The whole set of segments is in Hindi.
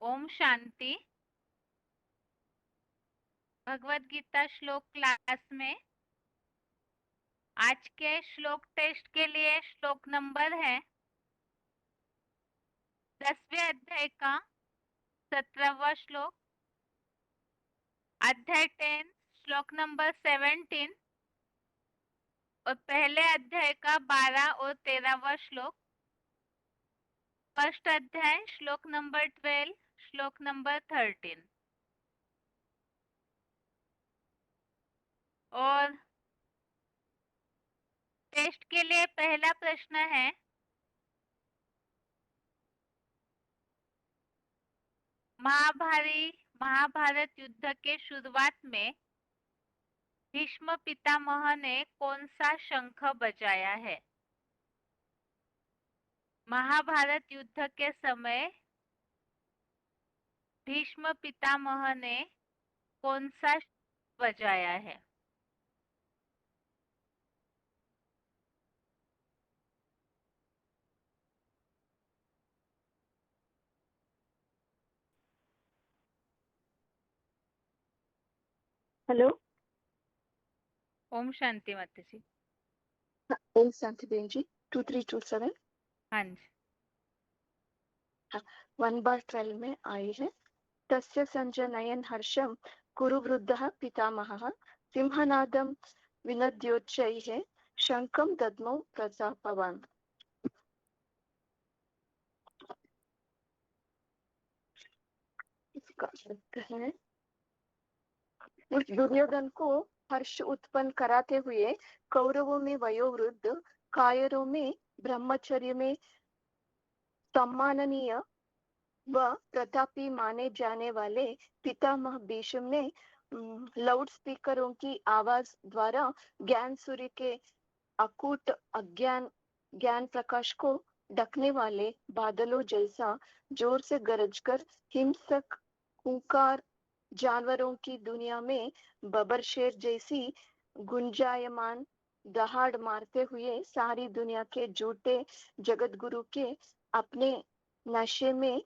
ओम शांति। भगवत गीता श्लोक क्लास में आज के श्लोक टेस्ट के लिए श्लोक नंबर है 10वें अध्याय का 17वां श्लोक, अध्याय 10 श्लोक नंबर 17 और पहले अध्याय का 12 और 13वां श्लोक, फर्स्ट अध्याय श्लोक नंबर 12 श्लोक नंबर 13। और टेस्ट के लिए पहला प्रश्न है, महाभारत युद्ध के शुरुआत में भीष्म पितामह ने कौन सा शंख बजाया है? महाभारत युद्ध के समय भीष्म पितामह ने कौन सा शंख बजाया है? हेलो। ओम शांति माता जी। ओम शांति बहन जी। 2327 हाँ जी। 1/12 में आई है। तस्य संजनयन हर्षम कुरु वृद्धः पितामहः सिंहनादम विनद्योच्चैः शंखम दद्मौ प्रजापवान। इसका अर्थ है उस दुर्योधन को हर्ष उत्पन्न कराते हुए कौरवों में वयोवृद्ध, कायरों में ब्रह्मचर्य में सम्माननीय व प्रतापी माने जाने वाले पितामह भीष्म ने लाउड स्पीकरों की आवाज द्वारा ज्ञान सूर्य के अकूट ज्ञान प्रकाश को ढकने वाले बादलों जैसा जोर से गरजकर हिंसक खूंखार जानवरों की दुनिया में बबरशेर जैसी गुंजायमान दहाड़ मारते हुए सारी दुनिया के झूठे जगत गुरु के अपने नशे में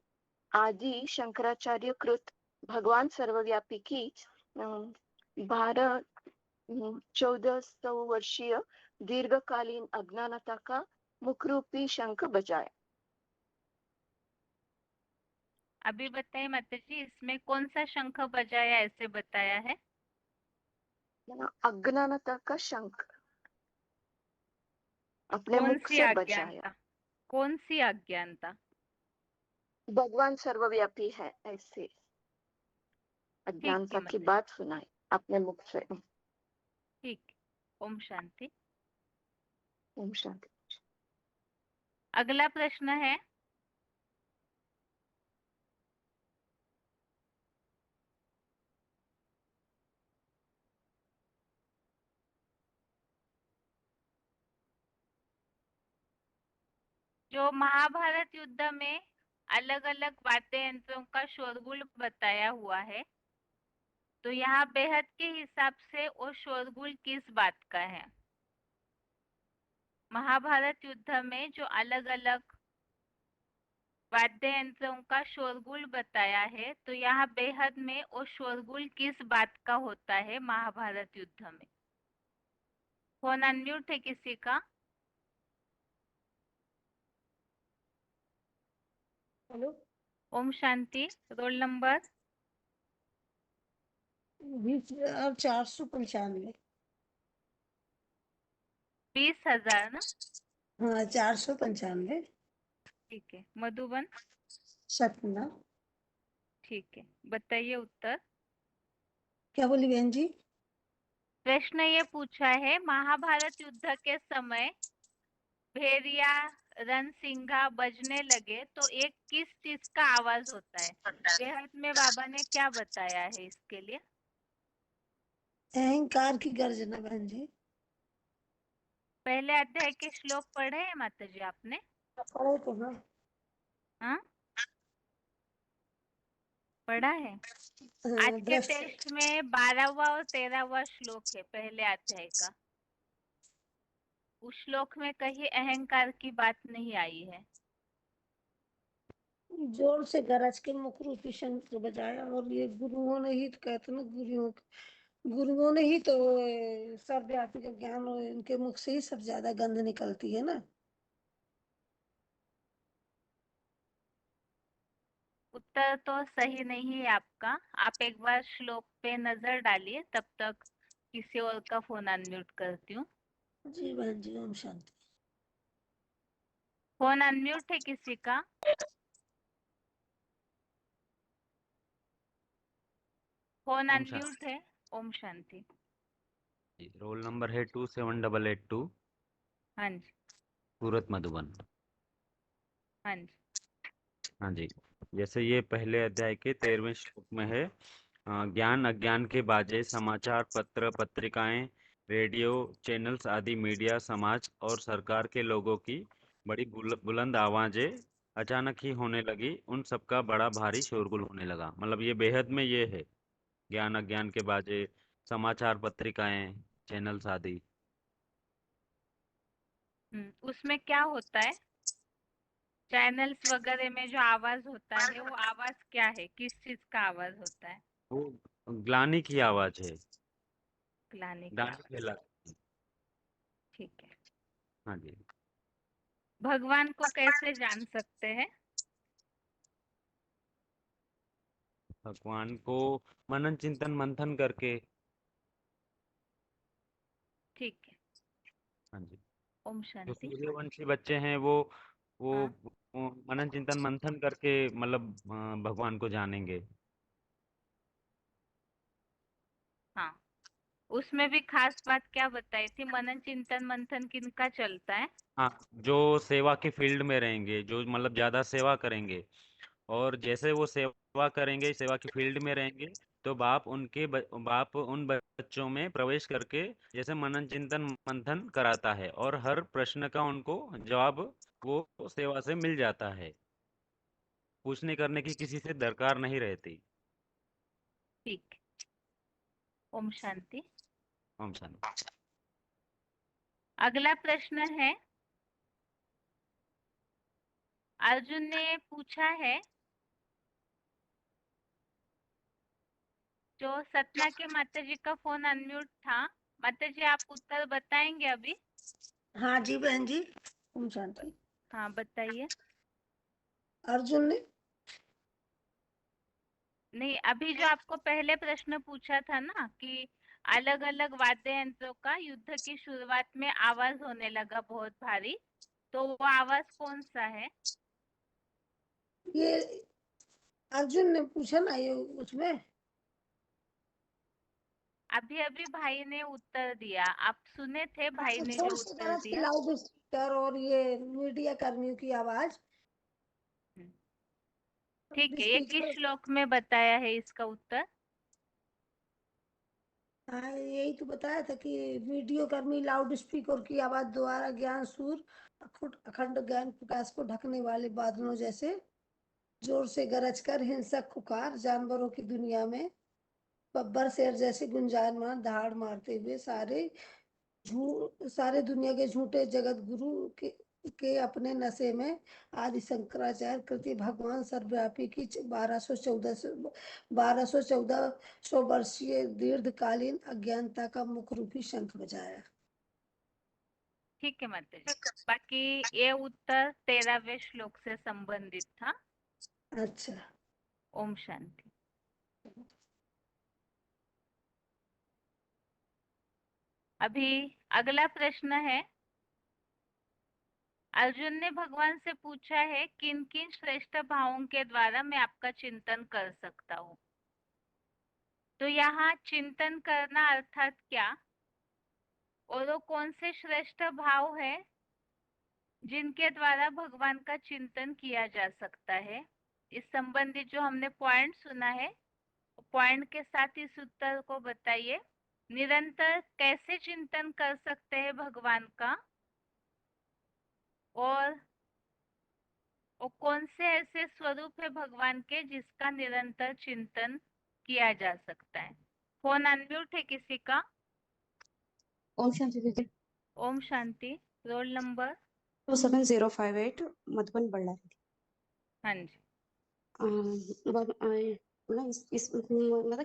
आदि शंकराचार्य कृत भगवान सर्वव्यापी की 1400 वर्षीय दीर्घकालीन अज्ञानता का मुखरूपी शंख बजाया। अभी बताइए माता जी, इसमें कौन सा शंख बजाया ऐसे बताया है? अज्ञानता का शंख अपने कौन मुख सी से बजाया। अज्ञानता? कौन सी अज्ञानता? भगवान सर्वव्यापी है ऐसे ठीक है अज्ञानता की माता जी, बात सुनाई अपने मुख से। ठीक। ओम शांति। ओम शांति। अगला प्रश्न है, जो महाभारत युद्ध में अलग अलग वाद्य यंत्रों का शोरगुल बताया हुआ है, तो यहाँ बेहद के हिसाब से वो शोरगुल किस बात का है? महाभारत युद्ध में जो अलग अलग वाद्य यंत्रों का शोरगुल बताया है, तो यहाँ बेहद में वो शोरगुल किस बात का होता है महाभारत युद्ध में? फोन अनम्यूट है किसी का? Hello. Om Shanti. Roll number 495। 20,000 ना? हाँ, 495। ठीक है। मधुबन। सपना। ठीक है, बताइए उत्तर। क्या बोली बहन जी? प्रश्न ये पूछा है, महाभारत युद्ध के समय भेड़िया रणसिंघा बजने लगे तो एक किस चीज का आवाज होता है? बेहद में बाबा ने क्या बताया है इसके लिए? अहंकार की गर्जना बहन जी। पहले अध्याय के श्लोक पढ़े हैं माता जी आपने? पढ़े तो ना। हाँ, पढ़ा है। आज के दृष्ट। टेस्ट में 12वां और 13वां श्लोक है पहले अध्याय का। उस श्लोक में कहीं अहंकार की बात नहीं आई है। जोर से गरज के मुख रूपी शंख बजाया। और ये गुरुओं ने ही तो कहते ना, गुरुओं ने ही तो सर्वव्यापी का ज्ञान, इनके मुख से ही सब ज्यादा गंध निकलती है ना। उत्तर तो सही नहीं है आपका। आप एक बार श्लोक पे नजर डालिए, तब तक किसी और का फोन अनम्यूट करती हूँ। जी बहन जी, ओम शांति। फोन अनम्यूट है किसी का? फोन ओम अनम्यूट है। ओम शांति। शांति। रोल नंबर है 27882, हाँ जी, सूरत मधुबन। हाँ जी। हाँ जी। जैसे ये पहले अध्याय के 13वें श्लोक में है, ज्ञान अज्ञान के बाजे, समाचार पत्र पत्रिकाएं, रेडियो चैनल्स आदि मीडिया, समाज और सरकार के लोगों की बड़ी बुलंद आवाजें अचानक ही होने लगी। उन सबका बड़ा भारी शोरगुल होने लगा। मतलब ये बेहद में ये है, ज्ञान अज्ञान के बाजे, समाचार पत्रिकाएं, चैनल्स आदि। उसमें क्या होता है? चैनल्स वगैरह में जो आवाज होता है, वो आवाज क्या है? किस चीज का आवाज होता है? वो ग्लानि की आवाज है, ग्लानि की ग्लानि आवाज। फैलाती। ठीक है। हाँ जी। भगवान को कैसे जान सकते हैं? भगवान को मनन चिंतन मंथन करके। ठीक है। हाँ जी। ओम जो शांति। सूर्यवंशी बच्चे हैं वो हाँ, मनन चिंतन मंथन करके मतलब भगवान को जानेंगे। हाँ। उसमें भी खास बात क्या बताई थी? मनन चिंतन मंथन किनका चलता है? हाँ, जो सेवा के फील्ड में रहेंगे, जो मतलब ज्यादा सेवा करेंगे, और जैसे वो सेवा करेंगे, सेवा के फील्ड में रहेंगे, तो बाप उन बच्चों में प्रवेश करके जैसे मनन चिंतन मंथन कराता है, और हर प्रश्न का उनको जवाब वो सेवा से मिल जाता है। पूछने करने की किसी से दरकार नहीं रहती। ठीक है। ओम शांति। ओम शांति। अगला प्रश्न है, अर्जुन ने पूछा है, जो सतना के माता जी का फोन अनम्यूट था, माता जी आप उत्तर बताएंगे अभी? हाँ जी बहन जी, ओम शांति। हाँ, बताइए। अर्जुन ने, नहीं, अभी जो आपको पहले प्रश्न पूछा था ना कि अलग अलग वाद्य यंत्रों का युद्ध की शुरुआत में आवाज होने लगा बहुत भारी, तो वो आवाज कौन सा है? ये अर्जुन ने पूछा ना ये उसमें। अभी अभी भाई ने उत्तर दिया, आप सुने थे भाई अच्छा, ने जोर जो से उत्तर गरज के दिया? लाउड स्पीकर और ये मीडिया कर्मियों की आवाज। हम्म, ठीक है। ये स्पीच किस पर। श्लोक में बताया है इसका उत्तर? हाँ, यही तो बताया था कि वीडियो कर्मी लाउड स्पीकर की आवाज द्वारा ज्ञान सूर अखंड ज्ञान प्रकाश को ढकने वाले बादलों जैसे जोर से गरज कर हिंसक खुकार जानवरों की दुनिया में बब्बर शेर जैसे गुंजायमान दहाड़ मारते हुए सारे दुनिया के झूठे जगत गुरु के अपने नशे में आदि शंकराचार्य कृति भगवान सर्वव्यापी की 1214 वर्षीय दीर्घकालीन अज्ञानता का मुख रूपी शंख बजाया। ठीक है माता जी। बाकी ये उत्तर 13वें श्लोक से संबंधित था। अच्छा। ओम शांति। अभी अगला प्रश्न है, अर्जुन ने भगवान से पूछा है, किन किन श्रेष्ठ भावों के द्वारा मैं आपका चिंतन कर सकता हूँ? तो यहाँ चिंतन करना अर्थात क्या, और वो कौन से श्रेष्ठ भाव है जिनके द्वारा भगवान का चिंतन किया जा सकता है? इस संबंधित जो हमने पॉइंट सुना है, पॉइंट के साथ इस उत्तर को बताइए। निरंतर कैसे चिंतन कर सकते हैं भगवान का, और वो कौन से ऐसे स्वरूप है भगवान के जिसका निरंतर चिंतन किया जा सकता है? फोन अनम्यूट है किसी का? ओम शांति दीदी। ओम शांति। Roll number? 27058 मधुबन बल्लारी। हाँ जी। मतलब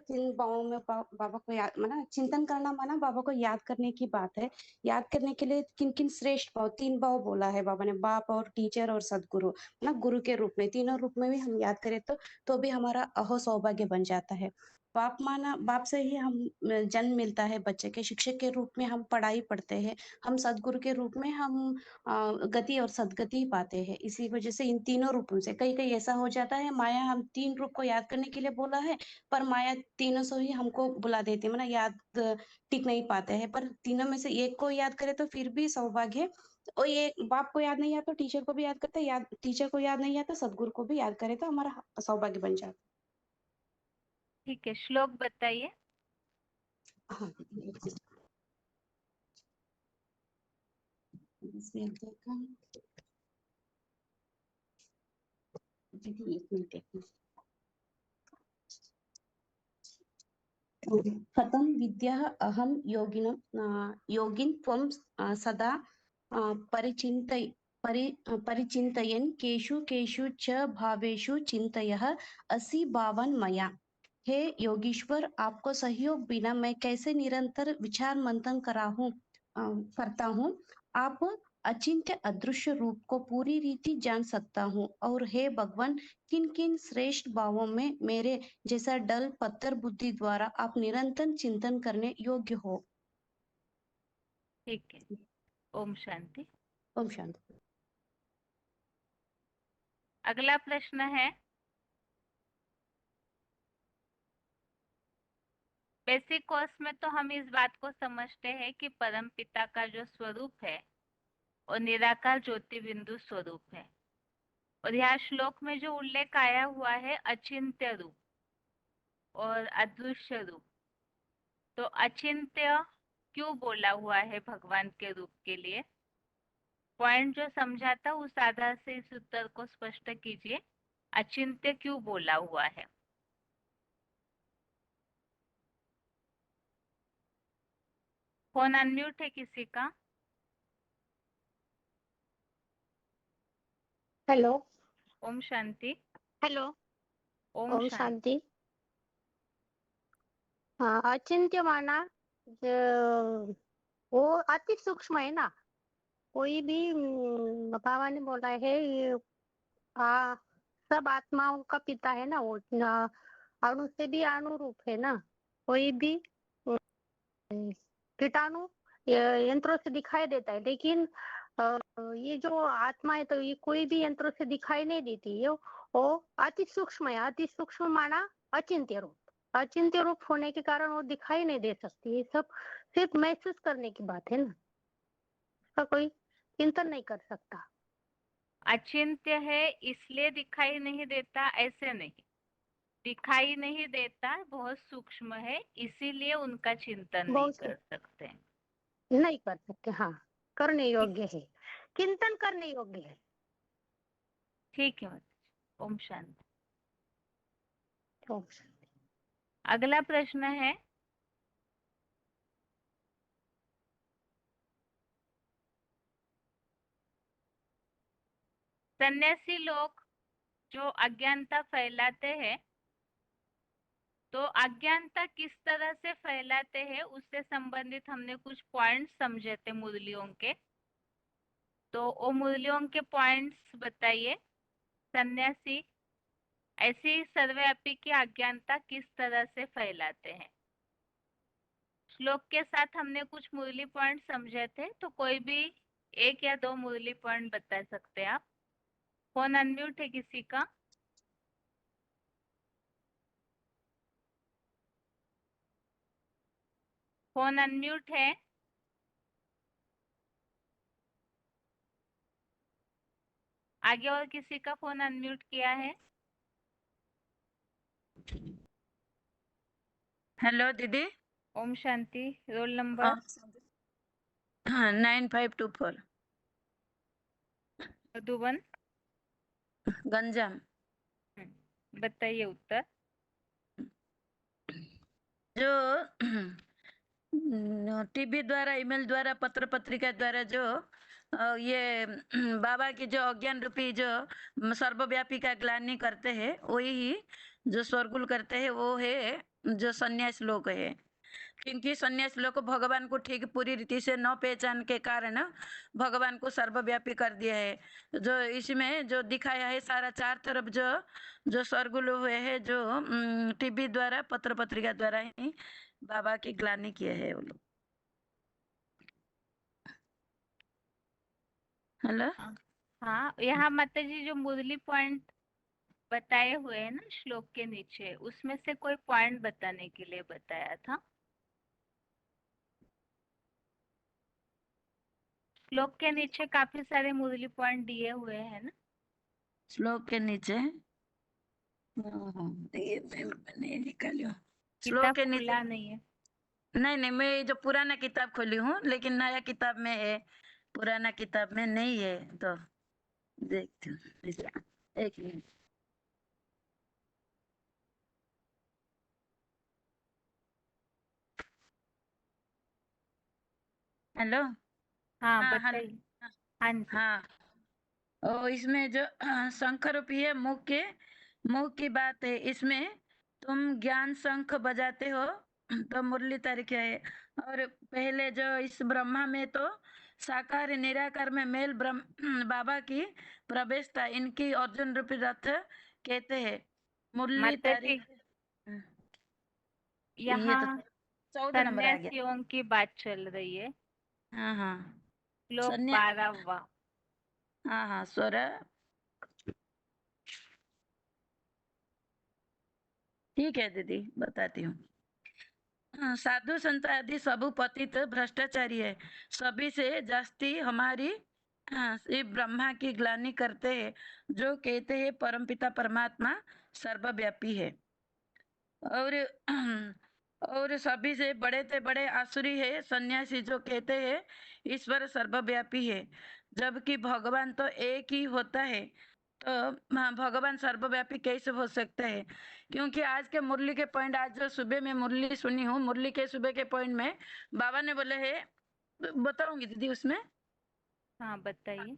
किन भावों में बाबा को याद मतलब चिंतन करना माना बाबा को याद करने की बात है। याद करने के लिए किन किन श्रेष्ठ भाव 3 भाव बोला है बाबा ने, बाप और टीचर और सदगुरु, मतलब गुरु के रूप में, तीनों रूप में भी हम याद करें तो भी हमारा अहो सौभाग्य बन जाता है। बाप माना बाप से ही हम जन्म मिलता है बच्चे के, शिक्षक के रूप में हम पढ़ाई पढ़ते हैं, हम सदगुरु के रूप में हम गति और सद्गति पाते हैं। इसी वजह से इन तीनों रूपों से कई-कई ऐसा हो जाता है, माया हम 3 रूप को याद करने के लिए बोला है, पर माया तीनों से ही हमको बुला देती है, मतलब याद टिक नहीं पाते हैं। पर तीनों में से एक को याद करें तो फिर भी सौभाग्य है। और ये बाप को याद नहीं आता तो टीचर को भी याद करते हैं, याद टीचर को याद नहीं आता सदगुरु को भी याद करें तो हमारा सौभाग्य बन जाता है। ठीक है, श्लोक बताइए। हाँ, एक मिनट। इसमें देखा दीदी, एक मिनट एक मिनट। कथं विद्या अहं योगिन् त्वं सदा परिचिन्तयन् केषु केषु च भावेषु चिन्तयः असि भावान् मया। हे योगीश्वर, आपको सहयोग बिना मैं कैसे निरंतर विचार मंथन करता हूँ। आप अचिंत्य अदृश्य रूप को पूरी रीति जान सकता हूँ। और हे भगवान, किन किन श्रेष्ठ भावों में मेरे जैसा डल पत्थर बुद्धि द्वारा आप निरंतर चिंतन करने योग्य हो। ठीक है, ओम शांति। ओम शांति। अगला प्रश्न है, बेसिक कोर्स में तो हम इस बात को समझते हैं कि परम पिता का जो स्वरूप है वो निराकार ज्योति बिंदु स्वरूप है। और यहाँ श्लोक में जो उल्लेख आया हुआ है अचिंत्य रूप और अदृश्य रूप, तो अचिंत्य क्यों बोला हुआ है भगवान के रूप के लिए? पॉइंट जो समझा था उस आधार से इस उत्तर को स्पष्ट कीजिए। अचिंत्य क्यों बोला हुआ है? फोन अनम्यूट है किसी का? हेलो। ओम शांति। हेलो। ओम ओम शांति। शांति। हाँ, अचिंत्य माना वो अति सूक्ष्म है ना। कोई भी बाबा ने बोला है ये आ, सब आत्माओं का पिता है ना वो, अणु से भी अनुरूप है ना। कोई भी कीटाणु यंत्रों से दिखाई देता है, लेकिन ये जो आत्मा है तो ये कोई भी यंत्रों से दिखाई नहीं देती। ये वो अति सूक्ष्म है। अति सूक्ष्म माना अचिंत्य रूप। अचिंत्य रूप होने के कारण वो दिखाई नहीं दे सकती। ये सब सिर्फ महसूस करने की बात है ना, उसका कोई चिंतन नहीं कर सकता। अचिंत्य है इसलिए दिखाई नहीं देता, ऐसे नहीं। दिखाई नहीं देता, बहुत सूक्ष्म है, इसीलिए उनका चिंतन नहीं बहुत कर सकते। नहीं कर सकते। हाँ, करने योग्य है, चिंतन करने योग्य है। ठीक है माता जी। ओम शांति। ओम शांति। अगला प्रश्न है, सन्यासी लोग जो अज्ञानता फैलाते हैं, तो अज्ञानता किस तरह से फैलाते हैं उससे संबंधित हमने कुछ पॉइंट्स समझे थे मुरलियों के। तो वो मुरलियों के पॉइंट्स बताइए। सन्यासी ऐसी सर्वव्यापी की अज्ञानता किस तरह से फैलाते हैं? श्लोक के साथ हमने कुछ मुरली पॉइंट समझे थे, तो कोई भी 1 या 2 मुरली पॉइंट बता सकते हैं आप। फोन अनम्यूट है किसी का? फोन अनम्यूट है? आगे और किसी का फोन अनम्यूट किया है? हेलो दीदी। ओम शांति। Roll number? 9524 मधुबन। गंजाम। बताइए उत्तर। जो टीवी द्वारा, ईमेल द्वारा, पत्र पत्रिका द्वारा जो ये बाबा की जो अज्ञान रूपी जो सर्वव्यापी का ग्लानि करते हैं, वही जो स्वर्गुल करते हैं, वो है जो सन्यास लोग है। क्योंकि सन्यास लोग को भगवान को ठीक पूरी रीति से न पहचान के कारण भगवान को सर्वव्यापी कर दिया है। जो इसमें जो दिखाया है सारा चार तरफ जो जो स्वर्गुल हुए हैं, जो टीवी द्वारा पत्र पत्रिका द्वारा ही बाबा की ग्लानि किए है वो लोग। हेलो। हाँ, यहाँ माता जी जो मुरली पॉइंट बताए हुए हैं ना श्लोक के नीचे, उसमें से कोई पॉइंट बताने के लिए बताया था। श्लोक के नीचे काफी सारे मुरली पॉइंट दिए हुए हैं ना। श्लोक के नीचे ये मैंने निकाली हूँ। श्लोक किताब के नीचे खुला नहीं है। नहीं, मैं ये जो पुराना किताब खोली हूँ, लेकिन नया किताब में है, पुराना किताब में नहीं है, तो देखती हूँ। एक मिनट। हेलो। हाँ हाँ, हेलो। बताइए। हाँ जी। हाँ, और इसमें जो शंख रूपी है, मुख की बात है। इसमें तुम ज्ञान शंख बजाते हो तो मुरली तरीके है। और पहले जो इस ब्रह्मा में तो साकार निराकार में मेल ब्रह्म बाबा की प्रवेश था। इनकी अर्जुन रूपी रथ कहते हैं। मुरली माता जी, तारीख ये तो यहाँ 14 नंबर आ गया। सन्यासियों की बात चल रही है। हाँ, हाँ, श्लोक सन्या 12वां। हाँ, हाँ, स्वर ठीक है दीदी, बताती हूँ। साधु संत आदि सब पतित भ्रष्टाचारी है। सभी से जास्ती हमारी श्री ब्रह्मा की ग्लानि करते हैं, जो कहते हैं परमपिता परमात्मा सर्वव्यापी है। और और सभी से बड़े से बड़े आसुरी है सन्यासी, जो कहते हैं ईश्वर सर्वव्यापी है। जबकि भगवान तो एक ही होता है, तो भगवान सर्वव्यापी कैसे हो सकते हैं? क्योंकि आज के मुरली के पॉइंट, आज जो सुबह में मुरली सुनी हूँ, मुरली के सुबह के पॉइंट में बाबा ने बोले है, बताऊंगी दीदी उसमें। हाँ बताइए।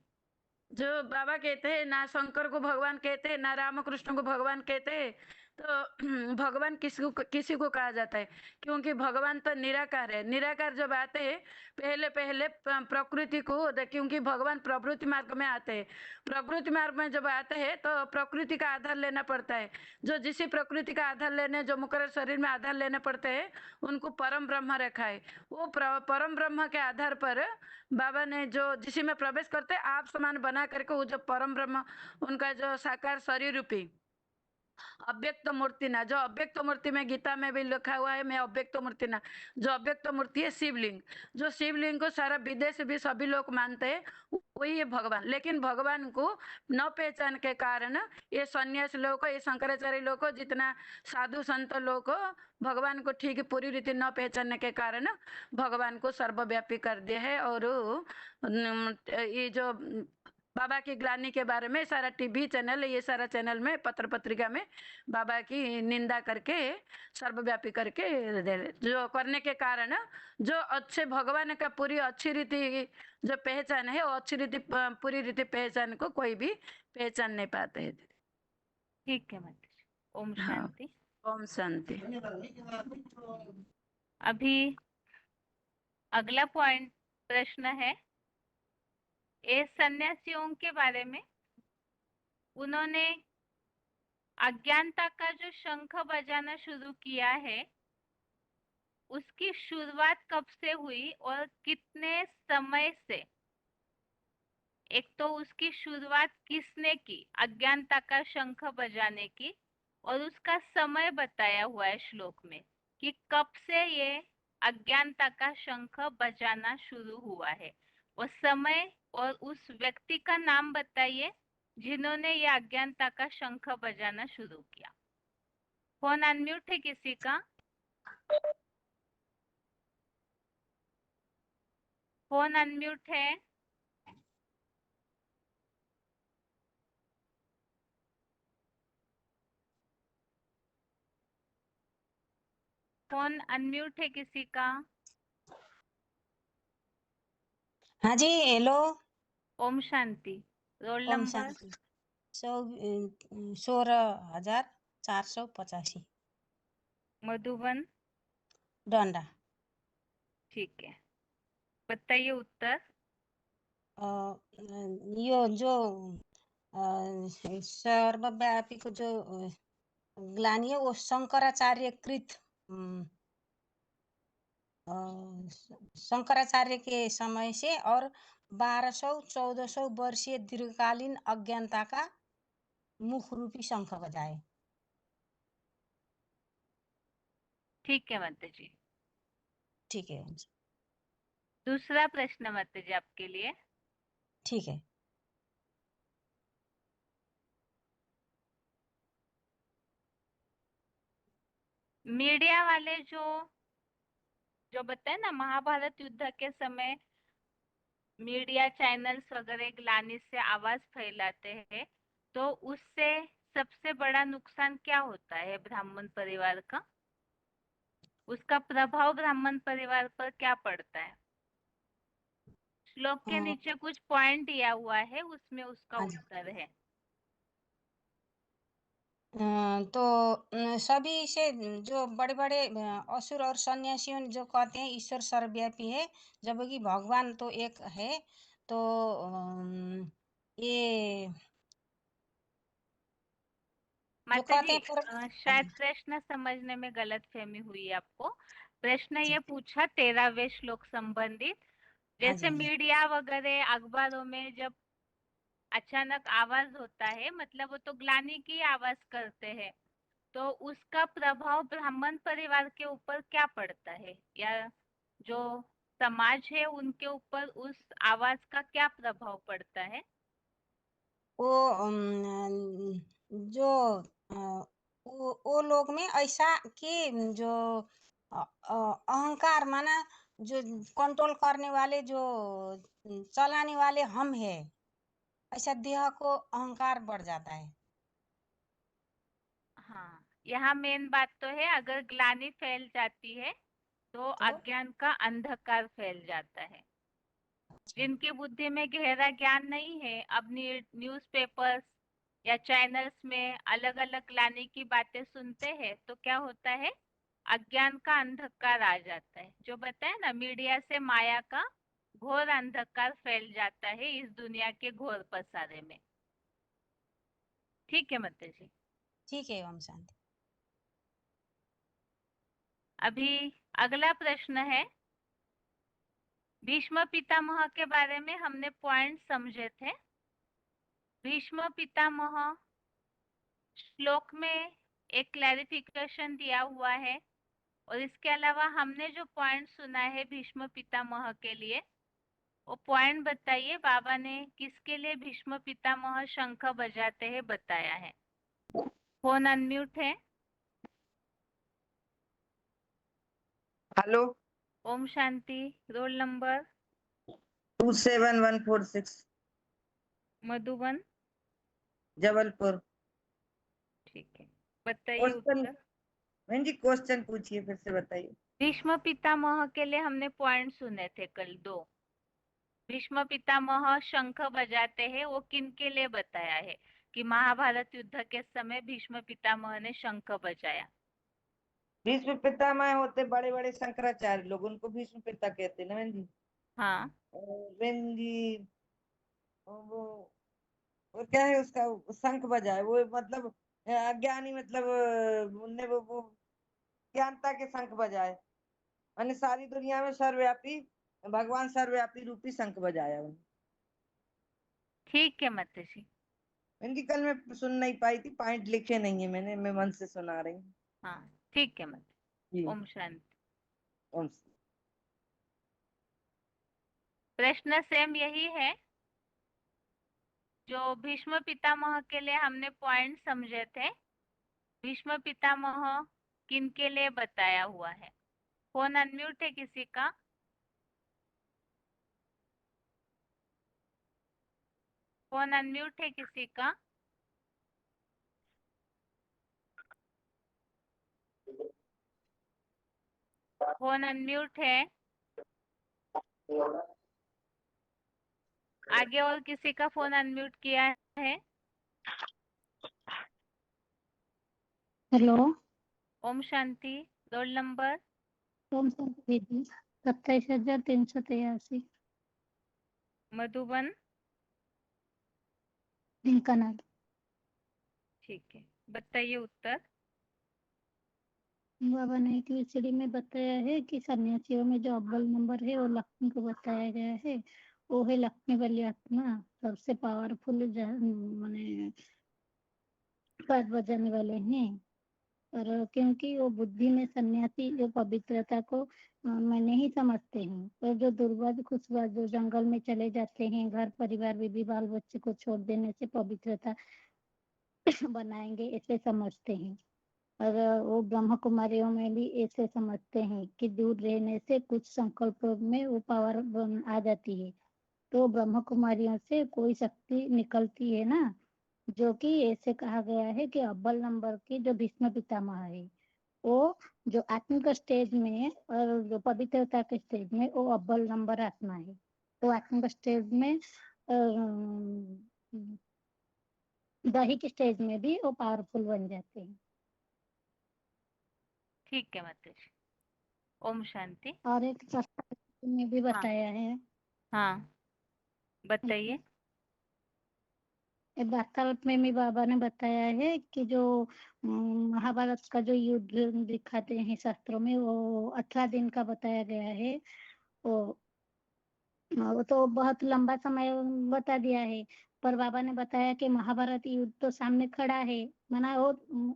जो बाबा कहते हैं ना शंकर को भगवान कहते हैं, ना रामकृष्ण को भगवान कहते हैं, तो भगवान किसी को कहा जाता है? क्योंकि भगवान तो निराकार है। निराकार जब आते हैं, पहले पहले प्रकृति को, क्योंकि भगवान प्रवृत्ति मार्ग में आते हैं। प्रकृति मार्ग में जब आते हैं तो प्रकृति का आधार लेना पड़ता है। जो जिस प्रकृति का आधार लेने, जो मुकर शरीर में आधार लेने पड़ते हैं, उनको परम ब्रह्म रखा है। वो परम ब्रह्म के आधार पर बाबा ने जो जिसी में प्रवेश करते आप समान बना करके, वो जो परम ब्रह्म, उनका जो साकार शरीर रूपी अव्यक्त मूर्ति ना, जो अव्यक्त मूर्ति में गीता में भी लिखा हुआ है, मैं अव्यक्त मूर्ति ना, जो अव्यक्त मूर्ति है शिवलिंग, जो शिवलिंग को सारा विदेश भी सभी लोग मानते हैं, वही है भगवान। लेकिन भगवान को न पहचान के कारण ये सन्यासी लोग को, ये शंकराचार्य लोग को, जितना साधु संत लोग को भगवान को ठीक पूरी रीति न पहचानने के कारण भगवान को सर्वव्यापी कर दिया है। और ये जो बाबा की ग्लानि के बारे में सारा टीवी चैनल, ये सारा चैनल में, पत्र पत्रिका में बाबा की निंदा करके सर्वव्यापी करके जो करने के कारण जो अच्छे भगवान का पूरी अच्छी रीति जो पहचान है, वो अच्छी रीति पूरी रीति पहचान को कोई भी पहचान नहीं पाते हैं। ठीक है माता जी। ओम हाँ, शांति। ओम शांति। अभी अगला पॉइंट प्रश्न है ये सन्यासियों के बारे में। उन्होंने अज्ञानता का जो शंख बजाना शुरू किया है, उसकी शुरुआत कब से हुई और कितने समय से? एक तो उसकी शुरुआत किसने की अज्ञानता का शंख बजाने की, और उसका समय बताया हुआ है श्लोक में कि कब से ये अज्ञानता का शंख बजाना शुरू हुआ है। वो समय और उस व्यक्ति का नाम बताइए जिन्होंने ये अज्ञानता का शंख बजाना शुरू किया। फोन अनम्यूट है किसी का? फोन अनम्यूट है? फोन अनम्यूट है किसी का? हाँ जी, हेलो। ओम शांति। रोल ओम नंबर। शांति 16,485 मधुबन। डंडा। ठीक है, बताइए उत्तर। यो जो सर्वव्यापी को जो ग्लानि है वो शंकराचार्य कृत शंकराचार्य के समय से और 1200-1400 वर्षीय दीर्घकालीन अज्ञानता का मुख रूपी शंख बजाए। ठीक है माता जी। ठीक है। दूसरा प्रश्न माता जी आपके लिए। ठीक है। मीडिया वाले जो बताए ना, महाभारत युद्ध के समय मीडिया चैनल्स वगैरह ग्लानि से आवाज फैलाते हैं, तो उससे सबसे बड़ा नुकसान क्या होता है ब्राह्मण परिवार का? उसका प्रभाव ब्राह्मण परिवार पर क्या पड़ता है? श्लोक के नीचे कुछ पॉइंट दिया हुआ है, उसमें उसका हाँ जी। उत्तर है। तो सभी से जो बड़े बड़े असुर और सन्यासियों जो कहते हैं ईश्वर सर्वव्यापी है, जबकि भगवान तो एक है, तो ये जो माता कहते जी, हैं पर शायद प्रश्न समझने में गलतफहमी हुई है आपको। प्रश्न ये पूछा 13वें श्लोक संबंधित, हाँ जैसे जी। मीडिया वगैरह अखबारों में जब अचानक आवाज होता है, मतलब वो तो ग्लानि की आवाज करते हैं, तो उसका प्रभाव ब्राह्मण परिवार के ऊपर क्या पड़ता है, या जो समाज है उनके ऊपर उस आवाज का क्या प्रभाव पड़ता है? वो जो वो लोग में ऐसा कि जो अहंकार माना, जो कंट्रोल करने वाले, जो चलाने वाले हम है, ऐसा देह को अहंकार बढ़ जाता है। हाँ, यहाँ मेन बात तो है, अगर ग्लानि फैल जाती है तो अज्ञान का अंधकार फैल जाता है। जिनकी बुद्धि में गहरा ज्ञान नहीं है, अब न्यूज़पेपर्स या चैनल्स में अलग अलग ग्लानि की बातें सुनते हैं, तो क्या होता है, अज्ञान का अंधकार आ जाता है। जो बताया ना, मीडिया से माया का घोर अंधकार फैल जाता है इस दुनिया के घोर पसारे में। ठीक है माता जी। ठीक है। ओम शांति। अभी अगला प्रश्न है, भीष्म पितामह के बारे में हमने पॉइंट समझे थे। भीष्म पितामह श्लोक में एक क्लैरिफिकेशन दिया हुआ है, और इसके अलावा हमने जो पॉइंट सुना है भीष्म पितामह के लिए, वो पॉइंट बताइए। बाबा ने किसके लिए भीष्म पितामह शंख बजाते हैं बताया है। फोन अनम्यूट है। Hello. Om Shanti. Roll number. 27146 Madhuban. Jabalpur. ठीक है, बताइए क्वेश्चन, उत्तर। बहन जी क्वेश्चन पूछिए, फिर से बताइए। भीष्म पितामह के लिए हमने पॉइंट सुने थे कल दो। भीष्म पितामह शंख बजाते हैं, वो किन के लिए बताया है कि महाभारत युद्ध के समय भीष्म पितामह ने शंख बजाया? भीष्म पितामह होते बड़े बड़े शंकराचार्य लोग, उनको भीष्म पिता कहते हैं ना बहन जी। हाँ, बहन जी वो क्या है उसका, शंख बजाए वो मतलब अज्ञानी, मतलब उनने वो ज्ञानता के शंख बजाए, मैंने सारी दुनिया में सर्वव्यापी भगवान सर्वव्यापी रूपी शंख बजाया उन्होंने। ठीक है माता जी। इनकी कल मैं सुन नहीं पाई थी, पॉइंट लिखे नहीं है मैंने, मैं मन से सुना रही हूँ। हाँ, ठीक है माता जी। जी। ओम शांति। ओम। प्रश्न सेम यही है जो भीष्म पितामह के लिए हमने पॉइंट समझे थे। भीष्म पितामह किन के लिए बताया हुआ है? फोन अनम्यूट है किसी का? फोन अनम्यूट है किसी का? फोन अनम्यूट है। आगे और किसी का फोन अनम्यूट किया है? Hello. Om Shanti. Roll number? Om Shanti दीदी। 27,383। मधुबन। ढेंकानाल। ठीक है, बताइए उत्तर। बाबा ने टीचरी में बताया है कि सन्यासियों में जो अव्वल नंबर है वो लक्ष्मी को बताया गया है। वो है लक्ष्मी वाली आत्मा, सबसे पावरफुल माने बात बजाने वाले हैं। और क्योंकि वो बुद्धि में सन्यासी जो पवित्रता को मैं नहीं समझते हैं, और जो दुर्वाद खुशवाद जो जंगल में चले जाते हैं, घर परिवार बीबी बाल बच्चे को छोड़ देने से पवित्रता बनाएंगे ऐसे समझते हैं। और वो ब्रह्म कुमारियों में भी ऐसे समझते हैं कि दूर रहने से कुछ संकल्प में वो पावर आ जाती है। तो ब्रह्म कुमारियों से कोई शक्ति निकलती है ना, जो कि ऐसे कहा गया है कि अव्वल नंबर की जो भीष्म पितामह है, वो जो आत्मिक स्टेज में है और जो पवित्रता के स्टेज में वो अव्वल नंबर आत्मा है। तो आत्मिक स्टेज में दैहिक स्टेज में भी वो पावरफुल बन जाते हैं। ठीक है माताजी। ओम शांति। और एक शास्त्र में भी हाँ बताया है। हाँ, बताइए। एक वार्तालाप में भी बाबा ने बताया है कि जो महाभारत का जो युद्ध दिखाते हैं शास्त्रों में, वो 18 दिन का बताया गया है। वो तो बहुत लंबा समय बता दिया है, पर बाबा ने बताया कि महाभारत युद्ध तो सामने खड़ा है, माना वो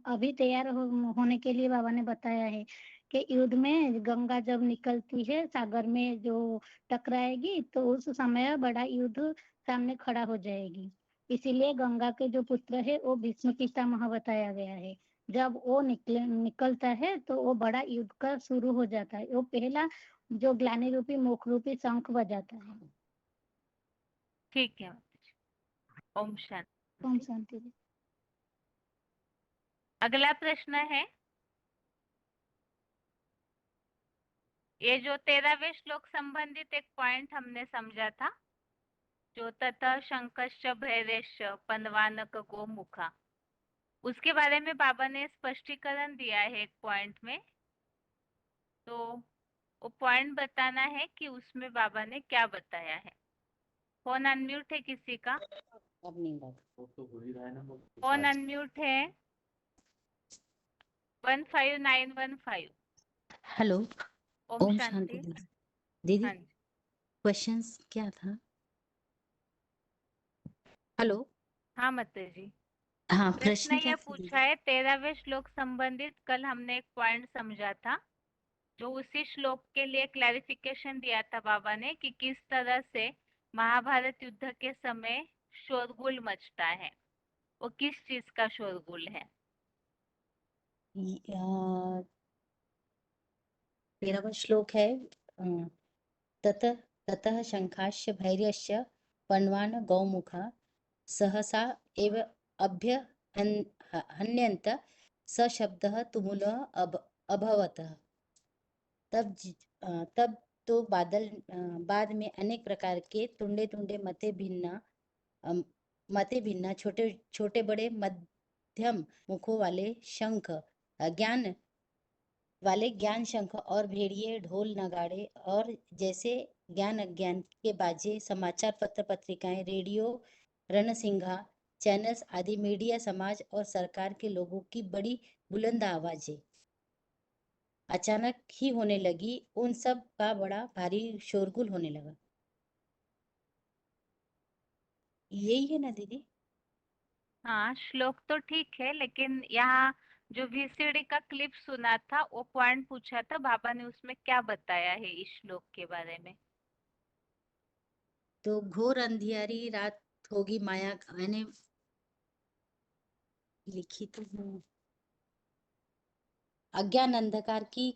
अभी तैयार होने के लिए बाबा ने बताया है कि युद्ध में गंगा जब निकलती है सागर में जो टकराएगी, तो उस समय बड़ा युद्ध सामने खड़ा हो जाएगी। इसीलिए गंगा के जो पुत्र है वो भीष्म पितामह बताया गया है। जब वो निकलता है तो वो बड़ा युद्ध का शुरू हो जाता है। वो पहला जो ग्लानि रूपी मुख रूपी शंख बजाता है। ठीक है माताजी। ओम ओम शांति। शांति जी। अगला प्रश्न है, ये जो 13वें श्लोक संबंधित एक पॉइंट हमने समझा था, जो ततः शंकश्च भैरेश्च पनवानक गोमुखा, उसके बारे में बाबा ने स्पष्टीकरण दिया है एक पॉइंट में। तो वो पॉइंट बताना है कि उसमें बाबा ने क्या बताया है। फोन अनम्यूट है किसी का? फोन अनम्यूट है 15915। हेलो। ओम ओम शांति। शांति दीदी। हाँ जी। क्वेश्चंस क्या था? हेलो। हाँ माताजी। हाँ, प्रश्न प्रश्न क्या ये था पूछा दीदी? है 13वें श्लोक संबंधित, कल हमने एक पॉइंट समझा था, जो उसी श्लोक के लिए क्लैरिफिकेशन दिया था बाबा ने कि किस तरह से महाभारत युद्ध के समय शोरगुल मचता है। वो किस चीज का शोरगुल है? 13वां श्लोक है। ततः ततः शंखाश्च भैर्यश्च पण्वान् गौमुखा सहसा एव अभ्य हन्यन्त स शब्दः तुमुलः अभवत्। तब तो बाद में अनेक प्रकार के तुंडे तुंडे मते भिन्ना छोटे छोटे बड़े मध्यम मुखों वाले शंख ज्ञान शंख और भेड़िए ढोल नगाड़े और जैसे ज्ञान अज्ञान के बाजे समाचार पत्र पत्रिकाएं रेडियो रणसिंघा चैनल्स आदि मीडिया समाज और सरकार के लोगों की बड़ी बुलंद आवाजें अचानक ही होने लगी। उन सब का बड़ा भारी शोरगुल होने लगा। यही है ना दीदी? हाँ, श्लोक तो ठीक है, लेकिन यहाँ जो वीसीडी का क्लिप सुना था वो पॉइंट पूछा था बाबा ने, उसमें क्या बताया है इस श्लोक के बारे में? तो घोर अंधियारी रात होगी माया, मैंने लिखी तो हूँ। अज्ञान अंधकार की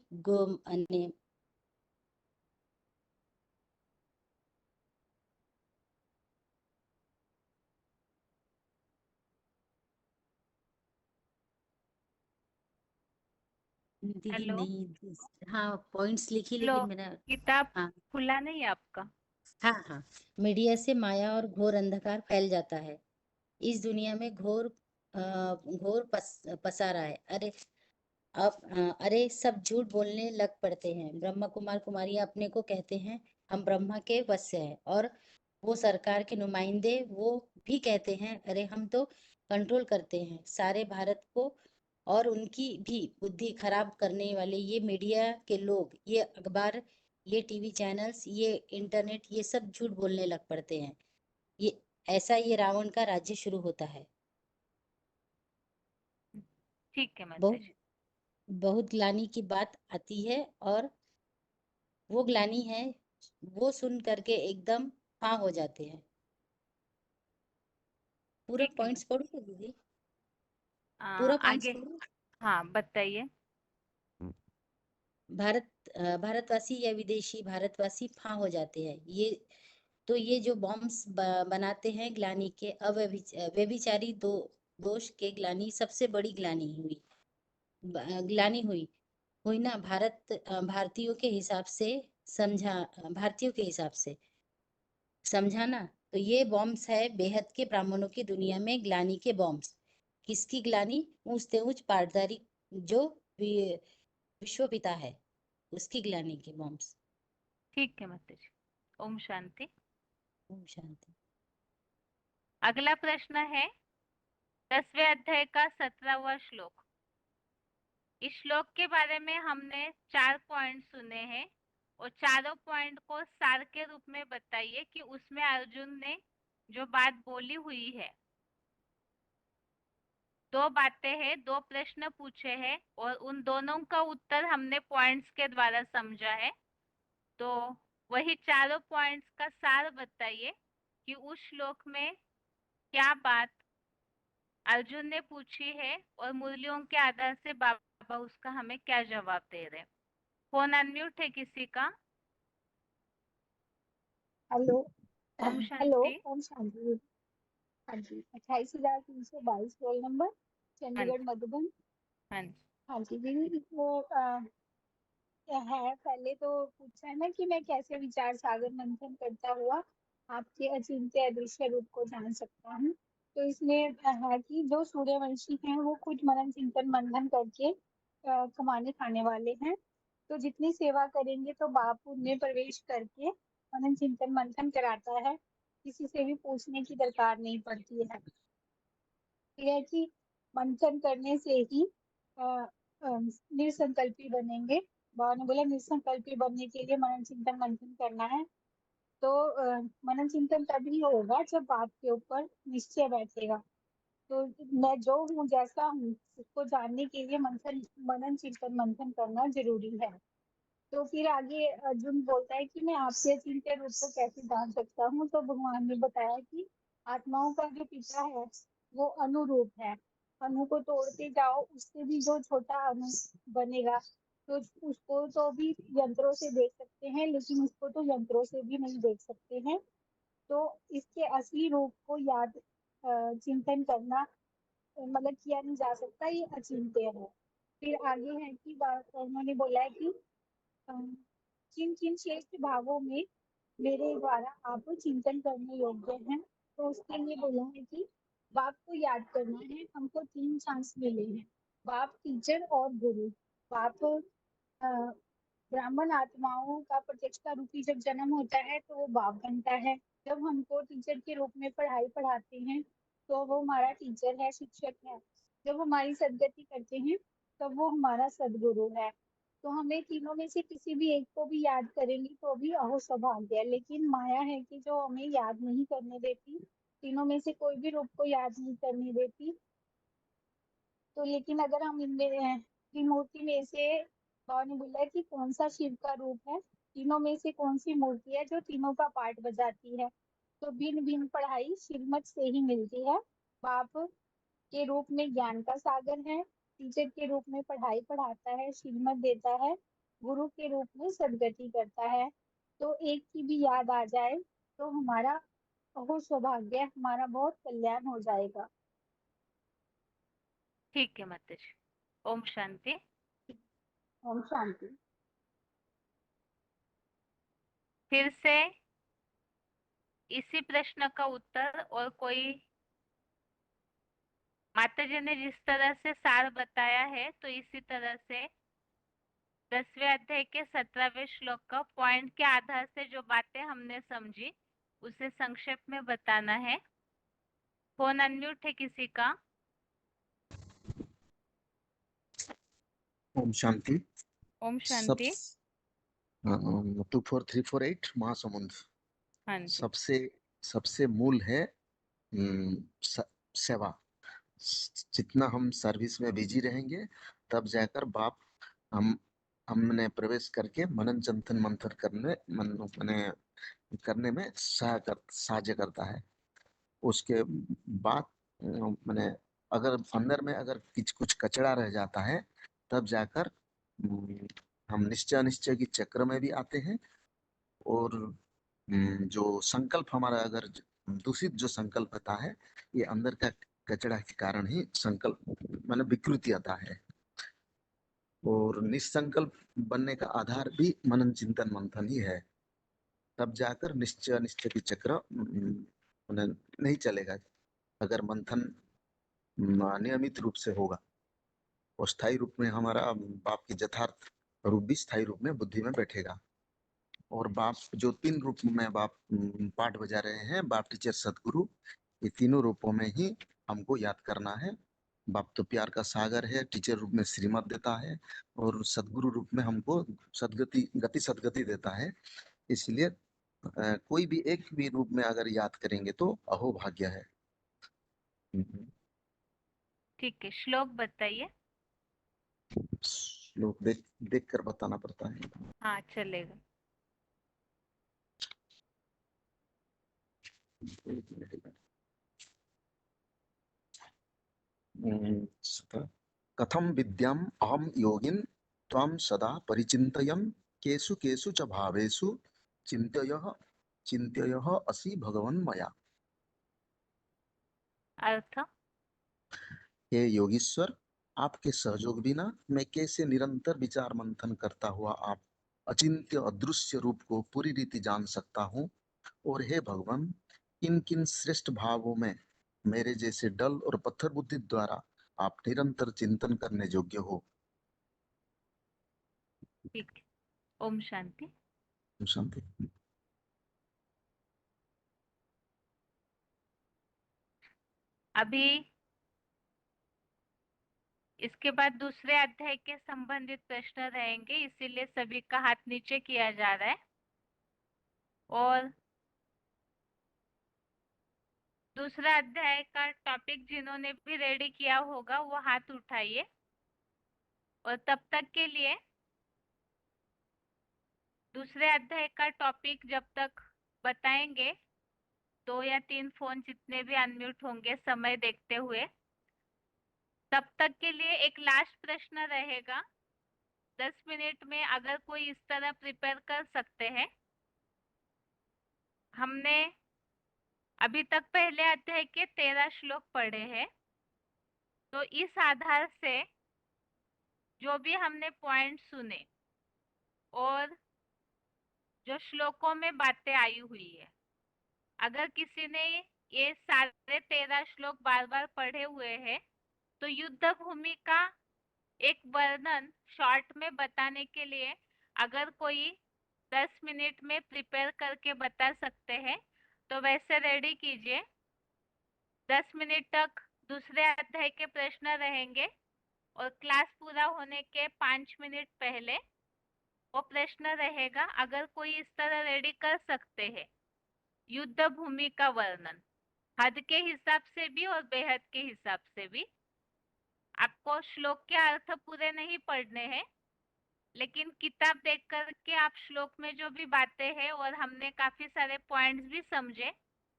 दीदी हेलो, नहीं। हाँ, पॉइंट्स लिखी लो, लेकिन मेरा। किताब हाँ, खुला नहीं है आपका? हाँ हाँ, मीडिया से माया और घोर अंधकार फैल जाता है। इस दुनिया में घोर पसारा है। अरे सब झूठ बोलने लग पड़ते हैं। ब्रह्मा कुमार कुमारियां अपने को कहते हैं हम ब्रह्मा के वश से हैं, और वो सरकार के नुमाइंदे वो भी कहते हैं अरे हम तो कंट्रोल करते हैं सारे भारत को। और उनकी भी बुद्धि खराब करने वाले ये मीडिया के लोग, ये अखबार, ये टीवी चैनल्स, ये इंटरनेट, ये सब झूठ बोलने लग पड़ते हैं। ये ऐसा ये रावण का राज्य शुरू होता है। ठीक है माता बहुत जी। बहुत ग्लानि की बात आती है, और वो ग्लानि है वो सुन करके एकदम हाँ हो जाते हैं। पूरा ठीक है पॉइंट्स पढ़ोगे दीदी? माता पूरा पॉइंट्स आगे। पढ़ो। हाँ बताइए। भारतवासी या विदेशी भारतवासी हाँ हो जाते हैं। ये जो बॉम्ब्स बनाते हैं ग्लानि के, व्यभिचारी दोष के ग्लानि सबसे बड़ी ग्लानि हुई, ग्लानि हुई हुई ना भारतीयों के हिसाब से भारतीयों के हिसाब से समझा ना। तो ये बॉम्ब्स है बेहद के ब्राह्मणों की दुनिया में ग्लानि के बॉम्ब्स। किसकी ग्लानि? ऊंचते ऊंच पाटदारी जो विश्व पिता है, उसकी ग्लानि के बॉम्ब्स। ठीक है माता जी। ओम शांति। ओम शांति। अगला प्रश्न है 10वें अध्याय का 17वां श्लोक। इस श्लोक के बारे में हमने 4 पॉइंट सुने हैं, और चारों पॉइंट को सार के रूप में बताइए कि उसमें अर्जुन ने जो बात बोली हुई है। 2 बातें हैं, 2 प्रश्न पूछे हैं, और उन दोनों का उत्तर हमने पॉइंट्स के द्वारा समझा है। तो वही चारों पॉइंट्स का सार बताइए कि उस श्लोक में क्या बात अर्जुन ने पूछी है, और मुरलियों के आधार से बाबा उसका हमें क्या जवाब दे रहे हैं। फोन अनम्यूट है किसी का? हेलो। ओम हेलो, शांति। ओम शांति। हाँ जी, 28,322 रोल नंबर, हाँ चंडीगढ़ जी, मधुबन। हाँ जी, हाँ जी दीदी, वो क्या है, पहले तो पूछा है ना कि मैं कैसे विचार सागर मंथन करता हुआ आपके अचिंत्य अदृश्य रूप को जान सकता हूँ। तो इसमें है कि जो सूर्यवंशी हैं वो खुद मनन चिंतन मंथन करके कमाने खाने वाले हैं। तो जितनी सेवा करेंगे तो बाप उनमें प्रवेश करके मनन चिंतन मंथन कराता है, किसी से भी पूछने की दरकार नहीं पड़ती है। ये है कि मंथन करने से ही अ, निसंकल्पी बनेंगे। बाबा ने बोला निसंकल्पी बनने के लिए मनन चिंतन मंथन करना है। तो मनन चिंतन तभी होगा जब बाप के ऊपर निश्चय बैठेगा। तो मैं जो हूँ जैसा हूँ उसको जानने के लिए मनन चिंतन मंथन करना जरूरी है। तो फिर आगे अर्जुन बोलता है कि मैं आपसे चिंत्य रूप को कैसे जान सकता हूँ। तो भगवान ने बताया कि आत्माओं का जो पिता है वो अनुरूप है। अणु को तोड़ते जाओ, उससे भी जो छोटा अणु बनेगा तो उसको तो भी यंत्रों से देख सकते हैं, लेकिन उसको तो यंत्रों से भी नहीं देख सकते हैं। तो इसके असली रूप को याद चिंतन करना मतलब किया नहीं जा सकता, ये अचिंत्य है। फिर आगे है कि उन्होंने बोला है कि किन किन श्रेष्ठ भावों में मेरे द्वारा आप चिंतन करने योग्य हैं। तो उसके लिए बोला है कि बाप को याद करना है। हमको 3 चांस मिले हैं, बाप, टीचर और गुरु। बाप ब्राह्मण आत्माओं का प्रतिष्ठा रूपी जब जन्म होता है तो वो बाप बनता है। जब हमको टीचर के रूप में पढ़ाई पढ़ाते हैं तो वो हमारा टीचर है, शिक्षक है। जब हमारी सदगति करते हैं तब वो हमारा सदगुरु है। तो हमें तीनों में से किसी भी एक को भी याद करेंगे तो भी अहो सौभाग्य है। लेकिन माया है कि जो हमें याद नहीं करने देती, तीनों में से कोई भी रूप को याद नहीं करने देती। तो लेकिन अगर हम इनमें त्रिमूर्ति में से बाबा ने बोला कि कौन सा शिव का रूप है, तीनों में से कौन सी मूर्ति है जो तीनों का पाठ बजाती है। तो भिन्न भिन्न पढ़ाई श्रीमत से ही मिलती है। बाप के रूप में ज्ञान का सागर है, टीचर के रूप में पढ़ाई पढ़ाता है, श्रीमत देता है, गुरु के रूप में सदगति करता है। तो एक की भी याद आ जाए तो हमारा बहुत सौभाग्य, हमारा बहुत कल्याण हो जाएगा। ठीक है माता जी। ओम शांति। ओम शांति। फिर से इसी प्रश्न का उत्तर और कोई माताजी ने जिस तरह से सार बताया है तो इसी तरह से 10वें अध्याय के 17वें श्लोक का पॉइंट के आधार से जो बातें हमने समझी उसे संक्षेप में बताना है। फोन अनम्यूट है किसी का? ओम शांति। ओम सब शांति। 24348 महासमुंद। हाँ जी। सबसे मूल है सेवा। जितना हम सर्विस में बिजी रहेंगे तब जाकर बाप हमने प्रवेश करके मनन चिंतन मंथन करने में सहायता करता है। उसके बाद मैंने अगर अंदर में अगर कुछ कचरा रह जाता है तब जाकर हम निश्चय की चक्र में भी आते हैं। और जो संकल्प हमारा अगर दूषित जो संकल्प आता है ये अंदर का कचरा के कारण ही संकल्प मतलब विकृति आता है। और निसंकल्प बनने का आधार भी मनन चिंतन मंथन ही है। तब जाकर निश्चय की चक्र नहीं चलेगा अगर मंथन नियमित रूप से होगा। और स्थायी रूप में हमारा बाप की यथार्थ रूप भी स्थायी रूप में बुद्धि में बैठेगा। और बाप जो 3 रूप में बाप पाठ बजा रहे हैं, बाप टीचर सदगुरु, ये तीनों रूपों में ही हमको याद करना है। बाप तो प्यार का सागर है, टीचर रूप में श्रीमत देता है और सदगुरु रूप में हमको सदगति देता है। इसलिए कोई भी एक भी रूप में अगर याद करेंगे तो अहो भाग्य है। ठीक है, श्लोक बताइए। श्लोक देख कर बताना पड़ता है। हाँ चलेगा। कथम विद्याम अहम योगिन त्वां सदा परिचिन्तयन् केषु केषु च भावेषु चिन्तयः असि भगवन् मया। अर्थ? हे योगीश्वर, आपके सहयोग बिना मैं कैसे निरंतर विचार मंथन करता हुआ आप अचिंत्य अदृश्य रूप को पूरी रीति जान सकता हूँ। और हे भगवान, किन किन श्रेष्ठ भावों में मेरे जैसे डल और पत्थर बुद्धि द्वारा आप निरंतर चिंतन करने योग्य हो। ठीक है, ओम शांति। शांति। अभी इसके बाद दूसरे अध्याय के संबंधित प्रश्न रहेंगे, इसीलिए सभी का हाथ नीचे किया जा रहा है। और दूसरा अध्याय का टॉपिक जिन्होंने भी रेडी किया होगा वो हाथ उठाइए। और तब तक के लिए दूसरे अध्याय का टॉपिक जब तक बताएंगे 2 या 3 फोन जितने भी अनम्यूट होंगे समय देखते हुए, तब तक के लिए एक लास्ट प्रश्न रहेगा। 10 मिनट में अगर कोई इस तरह प्रिपेयर कर सकते हैं। हमने अभी तक पहले अध्याय के 13 श्लोक पढ़े हैं, तो इस आधार से जो भी हमने पॉइंट सुने और जो श्लोकों में बातें आई हुई है, अगर किसी ने ये सारे 13 श्लोक बार बार पढ़े हुए हैं तो युद्ध भूमि का एक वर्णन शॉर्ट में बताने के लिए अगर कोई 10 मिनट में प्रिपेयर करके बता सकते हैं तो वैसे रेडी कीजिए। 10 मिनट तक दूसरे अध्याय के प्रश्न रहेंगे और क्लास पूरा होने के 5 मिनट पहले वो प्रश्न रहेगा। अगर कोई इस तरह रेडी कर सकते हैं युद्ध भूमि का वर्णन हद के हिसाब से भी और बेहद के हिसाब से भी। आपको श्लोक के अर्थ पूरे नहीं पढ़ने हैं, लेकिन किताब देख कर के आप श्लोक में जो भी बातें हैं और हमने काफी सारे पॉइंट्स भी समझे,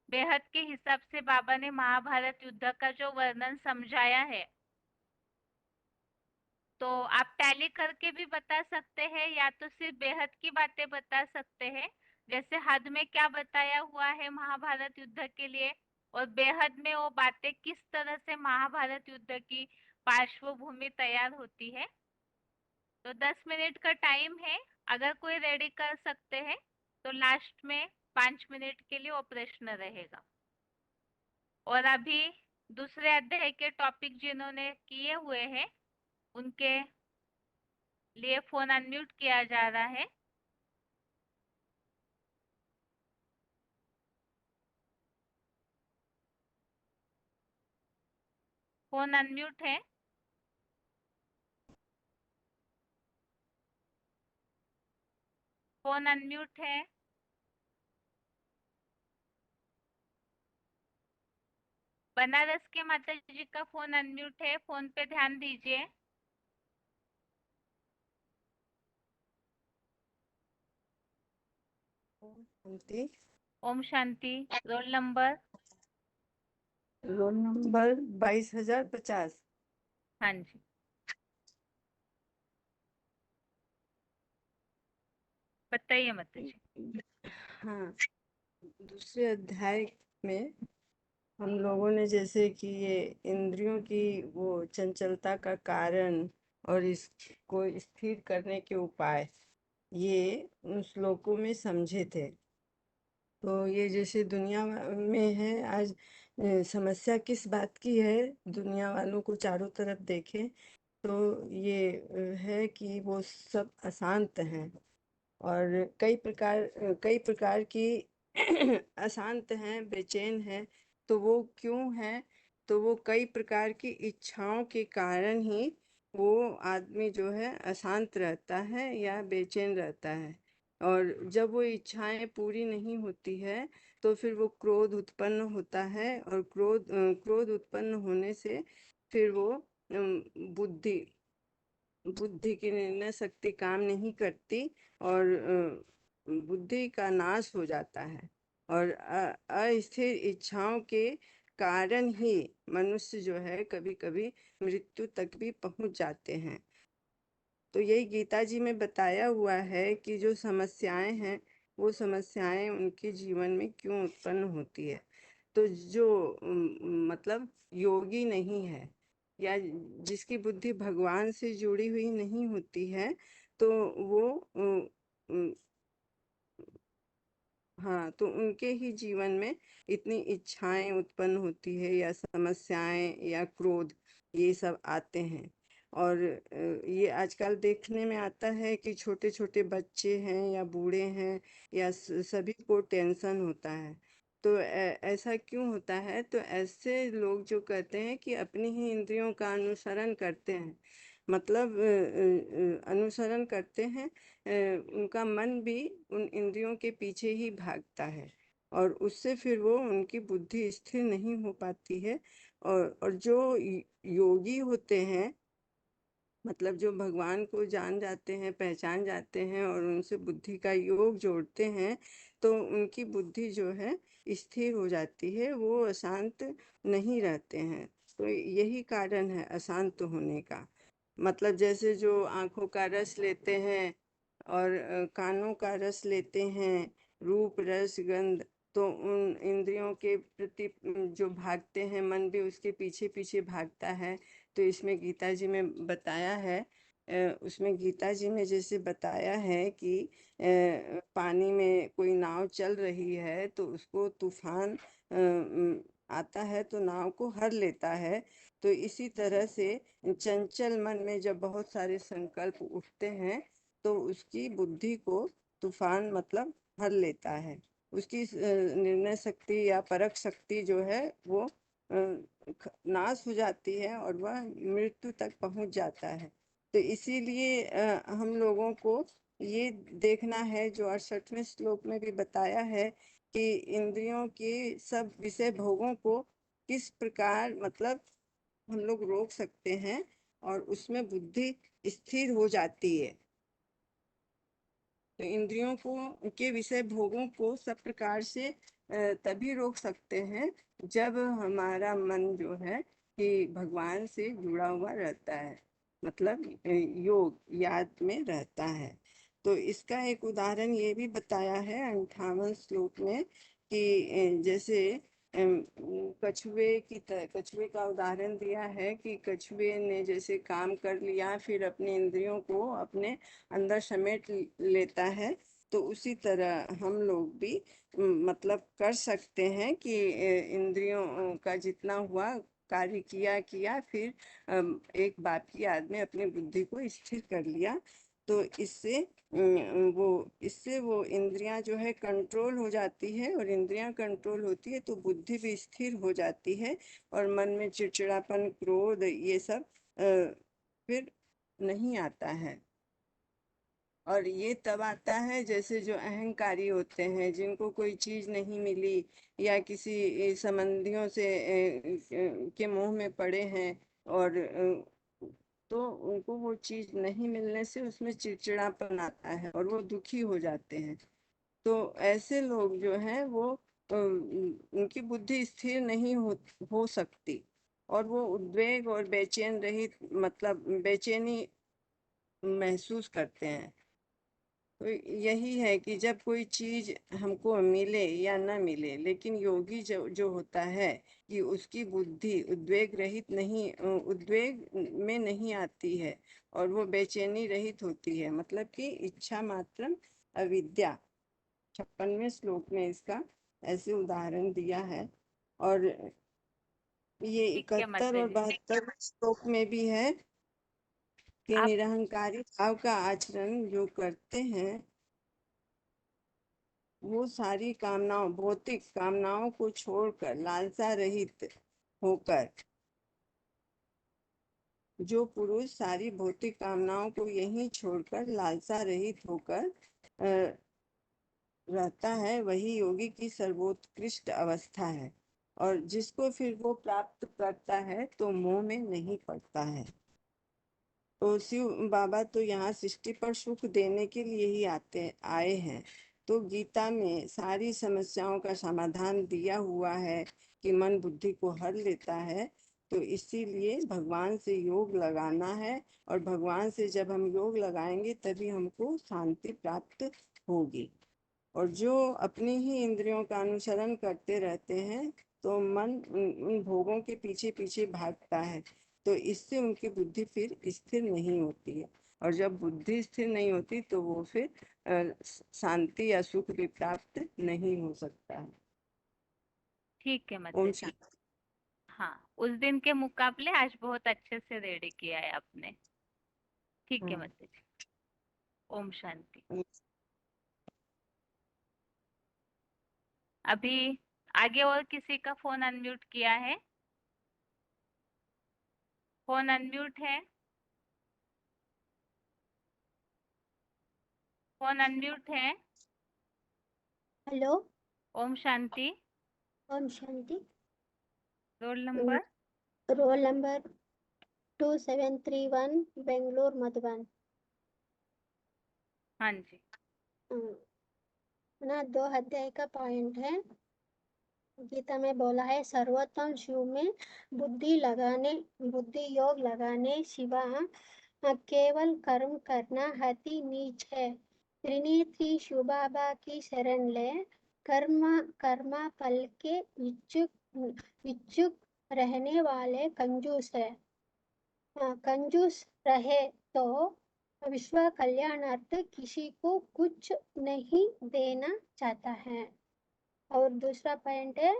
बेहद के हिसाब से बाबा ने महाभारत युद्ध का जो वर्णन समझाया है, तो आप टैली करके भी बता सकते हैं या तो सिर्फ बेहद की बातें बता सकते हैं, जैसे हद में क्या बताया हुआ है महाभारत युद्ध के लिए और बेहद में वो बातें किस तरह से महाभारत युद्ध की पार्श्वभूमि तैयार होती है। तो 10 मिनट का टाइम है, अगर कोई रेडी कर सकते हैं तो लास्ट में 5 मिनट के लिए वो प्रश्न रहेगा। और अभी दूसरे अध्याय के टॉपिक जिन्होंने किए हुए हैं उनके लिए फोन अनम्यूट किया जा रहा है। फोन अनम्यूट है। फोन अनम्यूट है। बनारस के माता जी का फोन अनम्यूट है, फोन पे ध्यान दीजिए। Shanti. Om Shanti. Roll number? Roll number 22,050। हाँ जी। बताइए माता जी। हाँ, दूसरे अध्याय में हम लोगों ने जैसे कि ये इंद्रियों की वो चंचलता का कारण और इसको स्थिर करने के उपाय ये उन श्लोकों में समझे थे। तो ये जैसे दुनिया में है आज समस्या किस बात की है, दुनिया वालों को चारों तरफ देखें तो ये है कि वो सब अशांत हैं और कई प्रकार की अशांत हैं, बेचैन हैं। तो वो क्यों हैं? तो वो कई प्रकार की इच्छाओं के कारण ही वो आदमी जो है अशांत रहता है या बेचैन रहता है। और जब वो इच्छाएं पूरी नहीं होती है तो फिर वो क्रोध उत्पन्न होता है और क्रोध उत्पन्न होने से फिर वो बुद्धि बुद्धि की निर्णय शक्ति काम नहीं करती और बुद्धि का नाश हो जाता है। और अस्थिर इच्छाओं के कारण ही मनुष्य जो है कभी कभी मृत्यु तक भी पहुंच जाते हैं। तो यही गीता जी में बताया हुआ है कि जो समस्याएं हैं वो समस्याएं उनके जीवन में क्यों उत्पन्न होती है। तो जो मतलब योगी नहीं है या जिसकी बुद्धि भगवान से जुड़ी हुई नहीं होती है तो वो हाँ, तो उनके ही जीवन में इतनी इच्छाएं उत्पन्न होती है या समस्याएं या क्रोध ये सब आते हैं। और ये आजकल देखने में आता है कि छोटे छोटे बच्चे हैं या बूढ़े हैं या सभी को टेंशन होता है। तो ऐसा क्यों होता है? तो ऐसे लोग जो कहते हैं कि अपनी ही इंद्रियों का अनुसरण करते हैं, मतलब अनुसरण करते हैं, उनका मन भी उन इंद्रियों के पीछे ही भागता है और उससे फिर वो उनकी बुद्धि स्थिर नहीं हो पाती है। और जो योगी होते हैं, मतलब जो भगवान को जान जाते हैं, पहचान जाते हैं और उनसे बुद्धि का योग जोड़ते हैं तो उनकी बुद्धि जो है स्थिर हो जाती है, वो अशांत नहीं रहते हैं। तो यही कारण है अशांत होने का। मतलब जैसे जो आंखों का रस लेते हैं और कानों का रस लेते हैं, रूप रस गंध, तो उन इंद्रियों के प्रति जो भागते हैं, मन भी उसके पीछे पीछे भागता है। तो इसमें गीता जी में बताया है, उसमें गीता जी में जैसे बताया है कि पानी में कोई नाव चल रही है तो उसको तूफान आता है तो नाव को हर लेता है। तो इसी तरह से चंचल मन में जब बहुत सारे संकल्प उठते हैं तो उसकी बुद्धि को तूफान मतलब हर लेता है। उसकी निर्णय शक्ति या परख शक्ति जो है वो नाश हो जाती है और वह मृत्यु तक पहुंच जाता है। तो इसीलिए हम लोगों को ये देखना है जो 68वें श्लोक में भी बताया है कि इंद्रियों के सब विषय भोगों को किस प्रकार मतलब हम लोग रोक सकते हैं और उसमें बुद्धि स्थिर हो जाती है। तो इंद्रियों को के विषय भोगों को सब प्रकार से तभी रोक सकते हैं जब हमारा मन जो है कि भगवान से जुड़ा हुआ रहता है, मतलब योग याद में रहता है। तो इसका एक उदाहरण ये भी बताया है 58 श्लोक में कि जैसे कछुए का उदाहरण दिया है कि कछुए ने जैसे काम कर लिया फिर अपनी इंद्रियों को अपने अंदर समेट लेता है तो उसी तरह हम लोग भी मतलब कर सकते हैं कि इंद्रियों का जितना हुआ कार्य किया, फिर एक बात की याद में अपनी बुद्धि को स्थिर कर लिया, तो इससे वो इंद्रियां जो है कंट्रोल हो जाती है, और इंद्रियां कंट्रोल होती है तो बुद्धि भी स्थिर हो जाती है, और मन में चिड़चिड़ापन, क्रोध, ये सब फिर नहीं आता है। और ये तब आता है जैसे जो अहंकारी होते हैं, जिनको कोई चीज नहीं मिली या किसी संबंधियों से के मोह में पड़े हैं, और तो उनको वो चीज नहीं मिलने से उसमें चिड़चिड़ापन आता है और वो दुखी हो जाते हैं। तो ऐसे लोग जो हैं वो उनकी बुद्धि स्थिर नहीं हो सकती, और वो उद्वेग और बेचैन रहित, मतलब बेचैनी महसूस करते हैं। तो यही है कि जब कोई चीज हमको मिले या न मिले, लेकिन योगी जो होता है कि उसकी बुद्धि उद्वेग रहित नहीं, उद्वेग में नहीं आती है, और वो बेचैनी रहित होती है, मतलब कि इच्छा मात्रम अविद्या। 56वें श्लोक में इसका ऐसे उदाहरण दिया है। और ये ठीक है 71 और माता जी। 72 श्लोक में भी है कि आप निरहंकारी भाव का आचरण जो करते हैं, वो सारी कामनाओं, भौतिक कामनाओं को छोड़कर लालसा रहित होकर, जो पुरुष सारी भौतिक कामनाओं को यहीं छोड़कर लालसा रहित होकर रहता है, वही योगी की सर्वोत्कृष्ट अवस्था है, और जिसको फिर वो प्राप्त करता है तो मोह में नहीं पड़ता है। तो शिव बाबा तो यहाँ सृष्टि पर सुख देने के लिए ही आए हैं। तो गीता में सारी समस्याओं का समाधान दिया हुआ है कि मन बुद्धि को हर लेता है, तो इसीलिए भगवान से योग लगाना है, और भगवान से जब हम योग लगाएंगे तभी हमको शांति प्राप्त होगी। और जो अपनी ही इंद्रियों का अनुसरण करते रहते हैं, तो मन उन भोगों के पीछे पीछे भागता है, तो इससे उनकी बुद्धि फिर स्थिर नहीं होती है, और जब बुद्धि स्थिर नहीं होती तो वो फिर शांति या सुख भी प्राप्त नहीं हो सकता है। ठीक है माता ओम जी। शांति। हाँ, उस दिन के मुकाबले आज बहुत अच्छे से रेडी किया है आपने। ठीक है माता जी। ओम शांति। अभी आगे और किसी का फोन अनम्यूट किया है? फोन अनम्यूट है? फोन अनम्यूट है? Hello, Om Shanti. Om Shanti. Roll number? Roll number 2731, Bangalore Madhuban. हाँ जी। ना 2 अध्याय का पॉइंट है। गीता में बोला है सर्वोत्तम शिव में बुद्धि योग लगाने सिवा केवल कर्म करना अति नीच है। त्रिनेत्री शिव बाबा की शरण ले, कर्मा फल के इच्छुक रहने वाले कंजूस है। कंजूस रहे तो विश्व कल्याणार्थ किसी को कुछ नहीं देना चाहता है। और दूसरा पॉइंट है,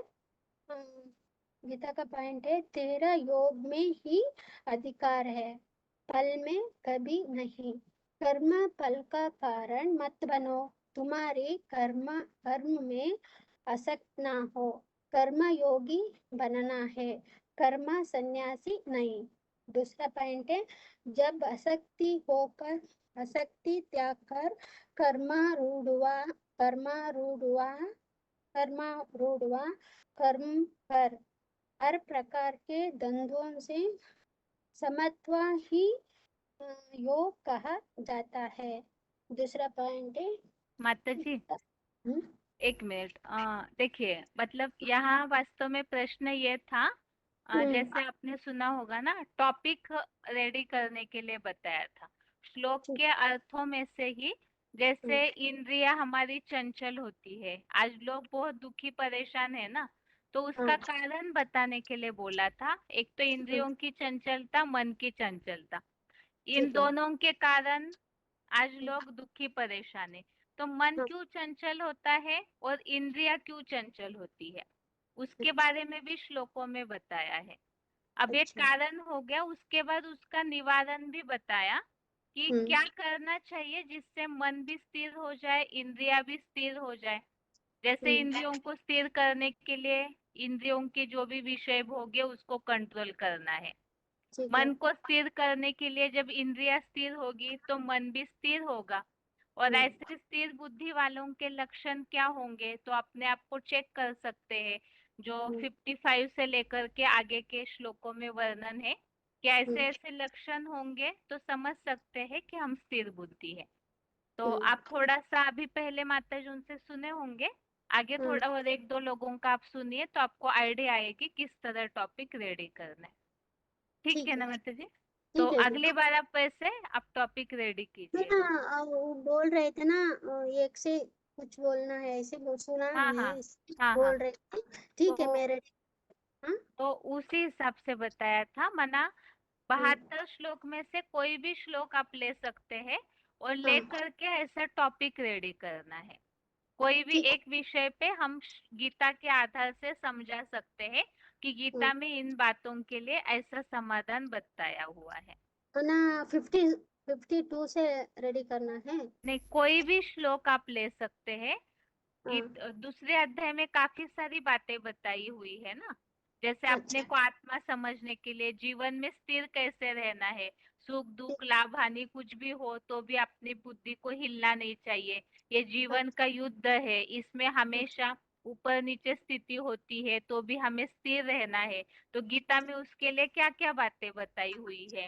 गीता का पॉइंट है, तेरा योग में ही अधिकार है, फल में कभी नहीं। कर्म फल का कारण मत बनो, तुम्हारे कर्म में आसक्त ना हो। कर्म योगी बनना है, कर्म सन्यासी नहीं। दूसरा पॉइंट है, जब आसक्ति त्याग कर कर्म कर, हर प्रकार के द्वंद्वों से समत्व ही योग कहा जाता है। दूसरा पॉइंट है माता जी, एक मिनट। देखिए, मतलब यहाँ वास्तव में प्रश्न ये था, जैसे आपने सुना होगा ना, टॉपिक रेडी करने के लिए बताया था। श्लोक के अर्थों में से ही, जैसे इंद्रियां हमारी चंचल होती है, आज लोग बहुत दुखी परेशान है ना, तो उसका कारण बताने के लिए बोला था। एक तो इंद्रियों की चंचलता, मन की चंचलता, इन दोनों के कारण आज लोग दुखी परेशान है। तो तो मन हाँ। क्यों चंचल होता है और इंद्रिया क्यों चंचल होती है, उसके बारे में भी श्लोकों में बताया है। अब एक अच्छा। कारण हो गया, उसके बाद उसका निवारण भी बताया कि क्या करना चाहिए जिससे मन भी स्थिर हो जाए, इंद्रिया भी स्थिर हो जाए। जैसे इंद्रियों को स्थिर करने के लिए इंद्रियों के जो भी विषय भोग है उसको कंट्रोल करना है। ठीक है। मन को स्थिर करने के लिए जब इंद्रिया स्थिर होगी तो मन भी स्थिर होगा। और ऐसे स्थिर बुद्धि वालों के लक्षण क्या होंगे तो अपने आप को चेक कर सकते हैं, जो 55 से लेकर के आगे के श्लोकों में वर्णन है कि ऐसे ऐसे लक्षण होंगे तो समझ सकते हैं कि हम स्थिर बुद्धि है। तो आप थोड़ा सा अभी पहले माता जी उनसे सुने होंगे, आगे थोड़ा और एक दो लोगों का आप सुनिए तो आपको आइडिया आएगी किस तरह टॉपिक रेडी करना है। ठीक है ना माता जी? तो ठीक है जी। अगली बार आप वैसे आप टॉपिक रेडी कीजिए। हाँ, वो बोल रहे थे ना, एक से कुछ बोलना है ऐसे सुना हाँ है, हाँ इसलिए हाँ हाँ। बोल रहे थे। ठीक है, तो मैं रेडी। हाँ। तो उसी हिसाब से बताया था, मना 72 श्लोक में से कोई भी श्लोक आप ले सकते हैं और ले करके ऐसा टॉपिक रेडी करना है। कोई भी एक विषय पे हम गीता के आधार से समझा सकते हैं कि गीता में इन बातों के लिए ऐसा समाधान बताया हुआ है। ना 52 से रेडी करना है। नहीं, कोई भी श्लोक आप ले सकते हैं। दूसरे अध्याय में काफी सारी बातें बताई हुई है ना, जैसे अपने को आत्मा समझने के लिए जीवन में स्थिर कैसे रहना है, सुख दुख लाभ हानि कुछ भी हो तो भी अपनी बुद्धि को हिलना नहीं चाहिए। ये जीवन का युद्ध है, इसमें हमेशा ऊपर नीचे स्थिति होती है तो भी हमें स्थिर रहना है। तो गीता में उसके लिए क्या क्या बातें बताई हुई है,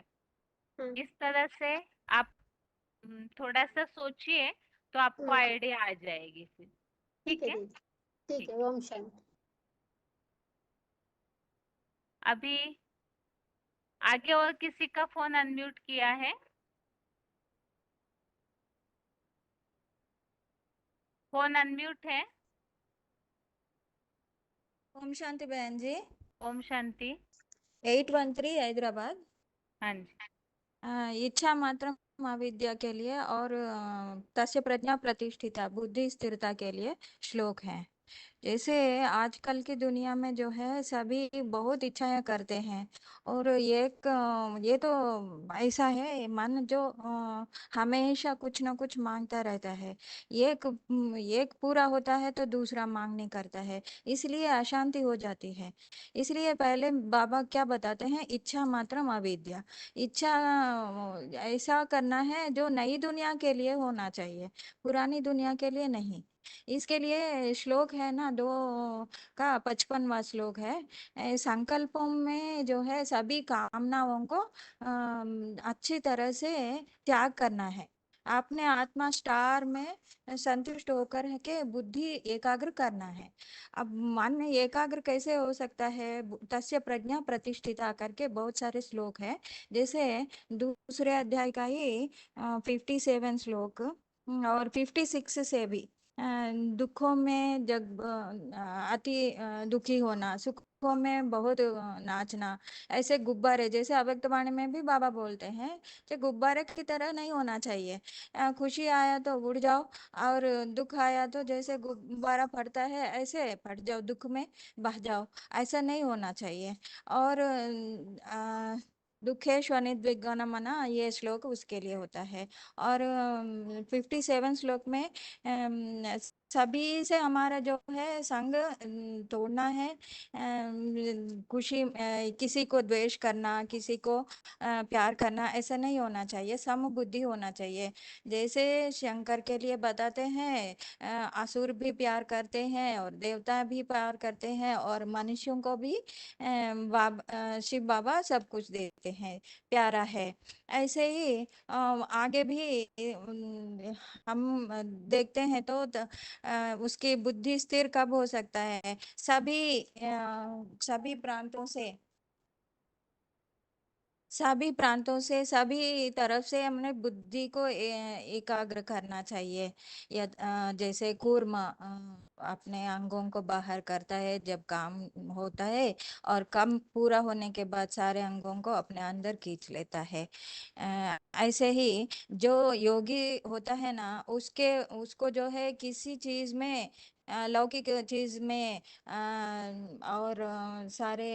इस तरह से आप थोड़ा सा सोचिए तो आपको आइडिया आ जाएगी फिर। ठीक है दीदी, ठीक है। ओम शांति। अभी आगे और किसी का फोन अनम्यूट किया है? फोन अनम्यूट है? ओम शांति बहन जी। ओम शांति। 813 हैदराबाद। हाँ जी। इच्छा मात्र अविद्या के लिए और तस्य प्रज्ञा प्रतिष्ठिता बुद्धि स्थिरता के लिए श्लोक है। जैसे आजकल की दुनिया में जो है सभी बहुत इच्छाएं करते हैं और ये तो ऐसा है मन जो हमेशा कुछ ना कुछ मांगता रहता है। एक पूरा होता है तो दूसरा मांगने करता है, इसलिए अशांति हो जाती है। इसलिए पहले बाबा क्या बताते हैं, इच्छा मात्रम अविद्या। इच्छा ऐसा करना है जो नई दुनिया के लिए होना चाहिए, पुरानी दुनिया के लिए नहीं। इसके लिए श्लोक है ना, 2 का 55वां श्लोक है। संकल्पों में जो है सभी कामनाओं को अच्छी तरह से त्याग करना है। आपने आत्मा स्टार में संतुष्ट होकर के बुद्धि एकाग्र करना है। अब मन एकाग्र कैसे हो सकता है, तस्य प्रज्ञा प्रतिष्ठिता करके बहुत सारे श्लोक है। जैसे दूसरे अध्याय का ही 57 श्लोक और 56 से भी दुखों में जग अति दुखी होना, सुखों में बहुत नाचना, ऐसे गुब्बारे जैसे अव्यक्तवाणी में भी बाबा बोलते हैं कि गुब्बारे की तरह नहीं होना चाहिए। खुशी आया तो उड़ जाओ और दुख आया तो जैसे गुब्बारा फटता है ऐसे फट जाओ, दुख में बह जाओ, ऐसा नहीं होना चाहिए। और दुखेश मना, ये श्लोक उसके लिए होता है। और 57 श्लोक में सभी से हमारा जो है संग तोड़ना है। किसी को द्वेष करना, किसी को प्यार करना, ऐसा नहीं होना चाहिए, समबुद्धि होना चाहिए। जैसे शंकर के लिए बताते हैं, असुर भी प्यार करते हैं और देवता भी प्यार करते हैं और मनुष्यों को भी शिव बाबा सब कुछ देते हैं, प्यारा है। ऐसे ही आगे भी हम देखते हैं तो उसकी बुद्धि स्थिर कब हो सकता है, सभी प्रांतों से सभी प्रांतों से सभी तरफ से हमने बुद्धि को एकाग्र करना चाहिए। जैसे कूर्म अपने अंगों को बाहर करता है जब काम होता है, और काम पूरा होने के बाद सारे अंगों को अपने अंदर खींच लेता है। ऐसे ही जो योगी होता है ना, उसको जो है किसी चीज में लौकिक चीज में और सारे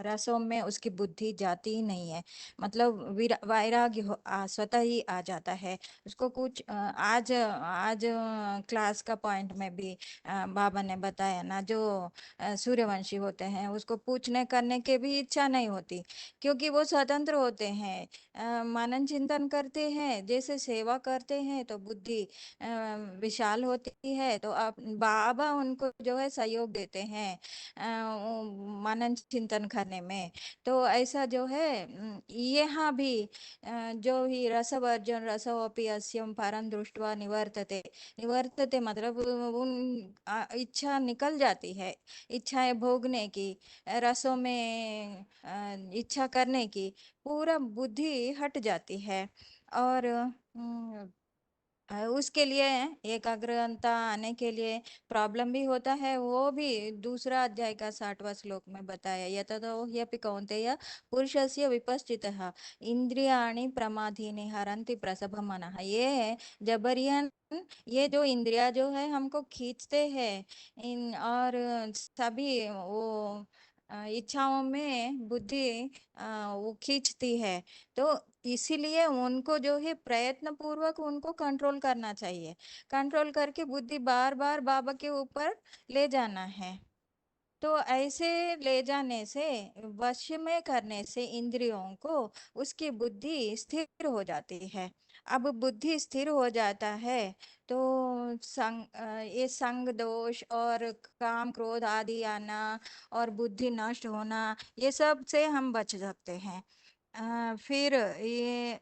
रसों में उसकी बुद्धि जाती ही नहीं है। मतलब वैराग्य स्वतः ही आ जाता है उसको। कुछ आज आज क्लास का पॉइंट में भी बाबा ने बताया ना, जो सूर्यवंशी होते हैं उसको पूछने करने की भी इच्छा नहीं होती, क्योंकि वो स्वतंत्र होते हैं, मनन चिंतन करते हैं, जैसे सेवा करते हैं तो बुद्धि विशाल होती है। तो आप बाबा उनको जो है सहयोग देते हैं मनन चिंतन करने में। तो ऐसा जो है यहाँ भी जो ही रसवर्जन रसोपि अस्यम परं दृष्ट्वा निवर्तते। निवर्तते मतलब उन इच्छा निकल जाती है, इच्छाएं भोगने की, रसों में इच्छा करने की पूरा बुद्धि हट जाती है। और उसके लिए एकाग्रता आने के लिए प्रॉब्लम भी होता है, वो भी दूसरा अध्याय का 60वां श्लोक में बताया। यततो ह्यपि कौन्तेय पुरुषस्य विपश्चितः इंद्रियाणि प्रमादीनि हरन्ति प्रसभं मनः। ये जबरियन, ये जो इंद्रिया जो है हमको खींचते हैं इन, और सभी वो इच्छाओं में बुद्धि वो खींचती है। तो इसीलिए उनको जो है प्रयत्न पूर्वक उनको कंट्रोल करना चाहिए, कंट्रोल करके बुद्धि बार बार बाबा के ऊपर ले जाना है। तो ऐसे ले जाने से, वश में करने से इंद्रियों को, उसकी बुद्धि स्थिर हो जाती है। अब बुद्धि स्थिर हो जाता है तो ये संग दोष और काम क्रोध आदि आना और बुद्धि नष्ट होना, ये सब से हम बच सकते हैं। फिर ये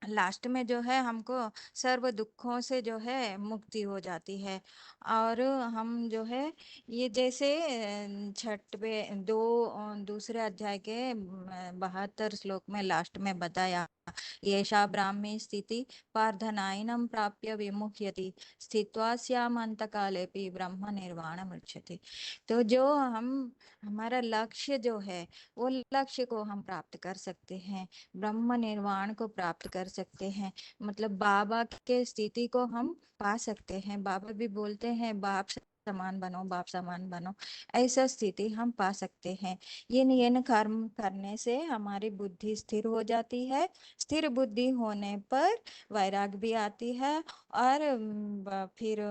लास्ट में जो है हमको सर्व दुखों से जो है मुक्ति हो जाती है। और हम जो है ये जैसे छठवें दूसरे अध्याय के 72 श्लोक में लास्ट में बताया, येषा ब्राह्मी स्थिति पार्थनाइनम प्राप्य विमुह्यति स्थित्वा स्यामन्तकालेपि ब्रह्म निर्वाण मृच्छति। तो जो हमारा लक्ष्य जो है, वो लक्ष्य को हम प्राप्त कर सकते हैं, ब्रह्म निर्वाण को प्राप्त कर सकते हैं। मतलब बाबा के स्थिति को हम पा सकते हैं। बाबा भी बोलते हैं बाप समान बनो, बाप समान बनो, ऐसा स्थिति हम पा सकते हैं। ये कर्म करने से हमारी बुद्धि स्थिर हो जाती है। स्थिर बुद्धि होने पर वैराग भी आती है, और फिर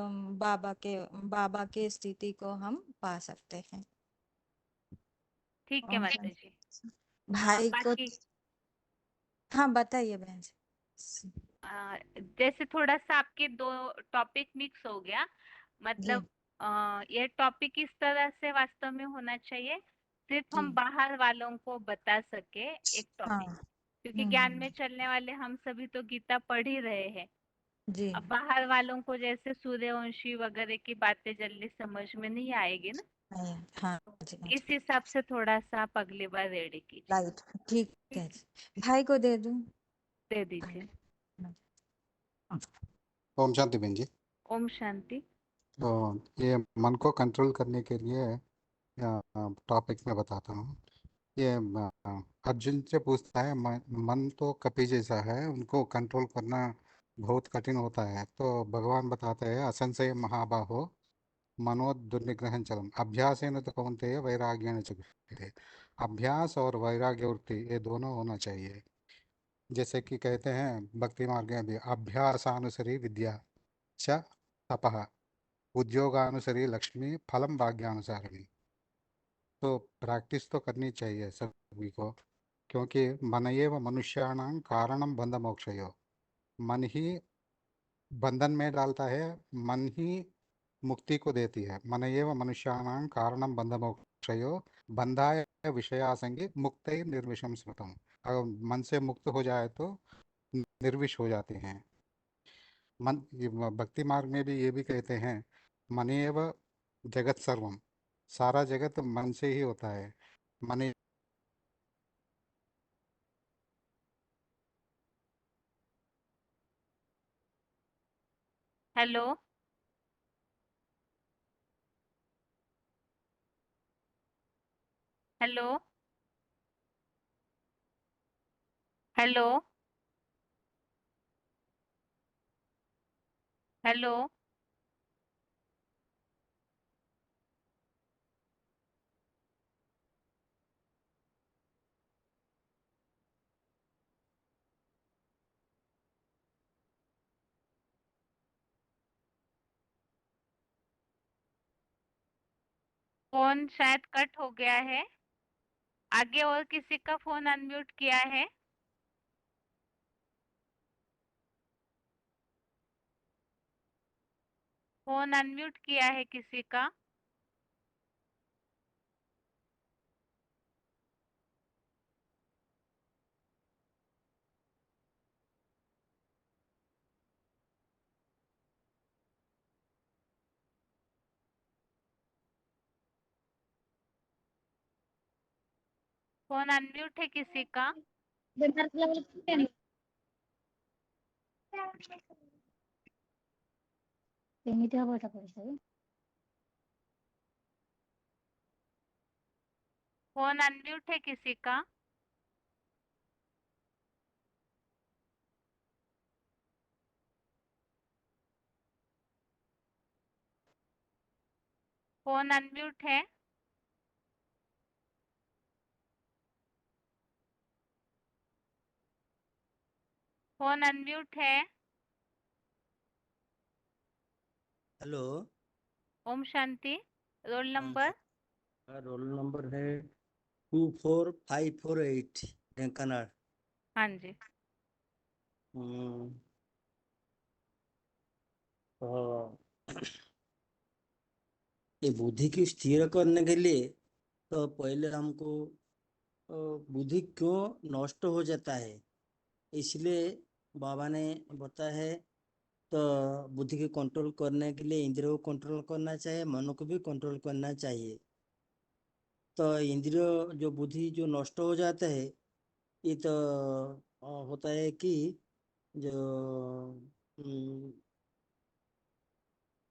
बाबा के स्थिति को हम पा सकते हैं। ठीक है और माता जी। भाई को, बाकी हाँ बताइए बहन जी। जैसे थोड़ा सा आपके दो टॉपिक मिक्स हो गया, जी मतलब ये टॉपिक इस तरह से वास्तव में होना चाहिए, सिर्फ जी हम बाहर वालों को बता सके एक टॉपिक, हाँ क्योंकि ज्ञान में चलने वाले हम सभी तो गीता पढ़ ही रहे हैं। जी अब बाहर वालों को जैसे सूर्यवंशी वगैरह की बातें जल्दी समझ में नहीं आएगी ना, नहीं, हाँ जी हाँ इस जी, हिसाब से थोड़ा सा आप अगली बार रेडी कीजिए। लाइट ठीक है जी। भाई को दे दूं? दे दीजिए। ओम शांति बहन जी। ओम शांति। तो ये मन को कंट्रोल करने के लिए टॉपिक में बताता हूँ। ये अर्जुन से पूछता है, मन तो कपि जैसा है, उनको कंट्रोल करना बहुत कठिन होता है। तो भगवान बताते हैं, असंशय महाबाहो मनो दुर्निग्रहण चलम अभ्यासेन तो कौन्तेय वैराग्येन च गृह्यते। अभ्यास और वैराग्य वृत्ति ये दोनों होना चाहिए। जैसे कि कहते हैं भक्ति मार्ग में भी, अभ्यासानुसरी विद्या च तपः उद्योगानुसरी लक्ष्मी फलम भाग्यानुसारिणी। तो प्रैक्टिस तो करनी चाहिए सभी को, क्योंकि मन एव मनुष्याणां कारणम बंध मोक्षयो। मन ही बंधन में डालता है, मन ही मुक्ति को देती है। मन एव मनुष्याणां कारणम बंध मोक्षयो बंधाय विषयासंगी मुक्त निर्विषम स्मृतम। अगर मन से मुक्त हो जाए तो निर्विष हो जाते हैं। मन भक्ति मार्ग में भी ये भी कहते हैं, मनेव जगत सर्वम, सारा जगत मन से ही होता है। मन hello, hello, hello, hello. Phone शायद कट हो गया है। आगे और किसी का फोन अनम्यूट किया है? फोन अनम्यूट किया है किसी का? फोन अनम्यूट है किसी का? ଏମିତି ହବ ଏଟା ପଇସା ବି? फोन अनम्यूट है किसी का? फोन अनम्यूट है? फोन अनम्यूट है? Hello. Om Shanti. Roll number? Roll number है 24548 ढेंकानाल। हाँ जी। तो ये बुद्धि की स्थिर करने के लिए तो पहले हमको बुद्धि क्यों नष्ट हो जाता है, इसलिए बाबा ने बताया है। तो बुद्धि को कंट्रोल करने के लिए इंद्रियों को कंट्रोल करना चाहिए, मन को भी कंट्रोल करना चाहिए। तो इंद्रियों जो बुद्धि जो नष्ट हो जाता है, ये तो होता है कि जो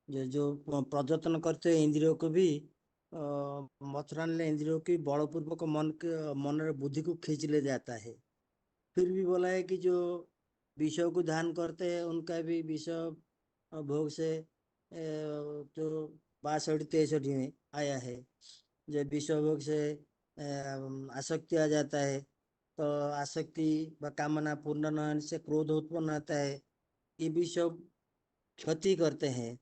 जो प्रयत्न करते हैं इंद्रियों को भी मथुरान इंद्रियों की बलपूर्वक मन बुद्धि को खींच ले जाता है। फिर भी बोला है कि जो विषय को ध्यान करते हैं उनका भी विषय भोग से जो 62-63 में आया है। जब विषय भोग से आसक्ति आ जाता है तो आसक्ति व कामना पूर्ण न होने से क्रोध उत्पन्न होता है। ये भी सब क्षति करते हैं।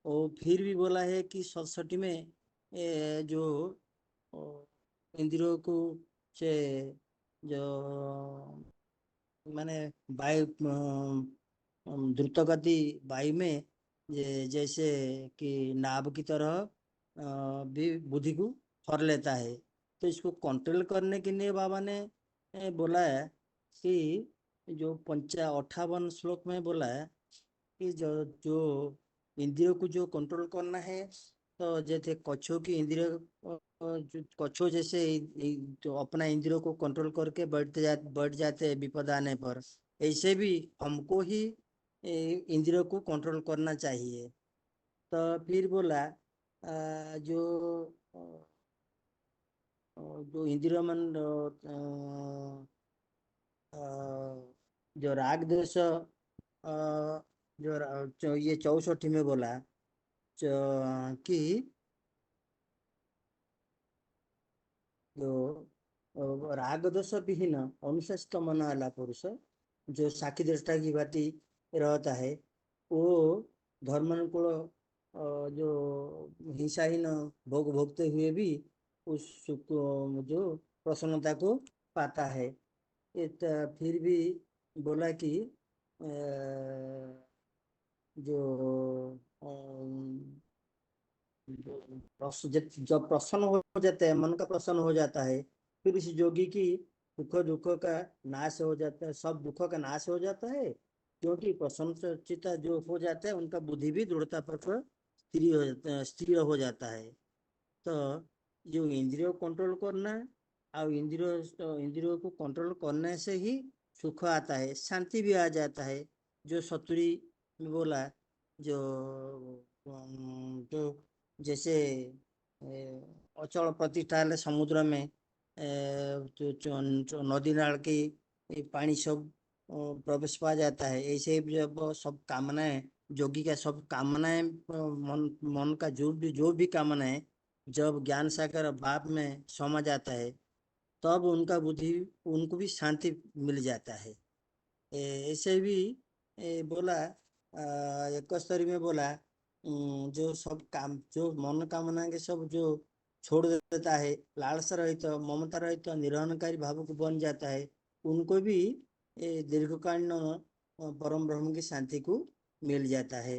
और फिर भी बोला है कि 67 में जो इंद्रियों को से जो माने वायु द्रुत गति वायु में जैसे कि नाभ की तरह भी बुद्धि को हर लेता है। तो इसको कंट्रोल करने के लिए बाबा ने बोला है कि जो 58 श्लोक में बोला है कि जो जो इंद्रियों को जो कंट्रोल करना है, तो जैसे कच्छों की इंद्रिय जो कच्छों जैसे जो अपना इंद्रियों को कंट्रोल करके बैठ जाते हैं विपद आने पर, ऐसे भी हमको ही इंद्रियों को कंट्रोल करना चाहिए। तो फिर बोला जो जो इंद्रिय मन जो राग द्वेष जो ये 64 में बोला कि जो राग दोष विहीन अनुशासित मन वाला पुरुष जो साखी दृष्टा की भांति रहता है, वो धर्मानुकूल जो हिंसाहीन भोग भोगते हुए भी उस सुख जो प्रसन्नता को पाता है। फिर भी बोला कि जो जब प्रसन्न हो जाता है, मन का प्रसन्न हो जाता है, फिर इस योगी की सुख दुख का नाश हो जाता है, सब दुखों का नाश हो जाता है। क्योंकि प्रसन्न चित्ता जो हो जाता है उनका बुद्धि भी दृढ़ता पर स्थिर हो जाता है। तो जो इंद्रियों को कंट्रोल करना और इंद्रियों को कंट्रोल करने से ही सुख आता है, शांति भी आ जाता है। जो 70 में बोला जो जैसे अचल प्रतिष्ठा हेले समुद्र में जो नदी नाल की पानी सब प्रवेश पा जाता है, ऐसे ही जब सब कामनाएं योगी का सब कामनाएं मन का जो भी कामनाएं जब ज्ञान सागर भाव में समा जाता है, तब उनका बुद्धि उनको भी शांति मिल जाता है। ऐसे भी बोला 71 में बोला जो सब काम जो मनोकामना के सब जो छोड़ देता है, लालसा रहित ममता रहित निरहनकारी भाव को बन जाता है, उनको भी दीर्घकालीन परम ब्रह्म की शांति को मिल जाता है।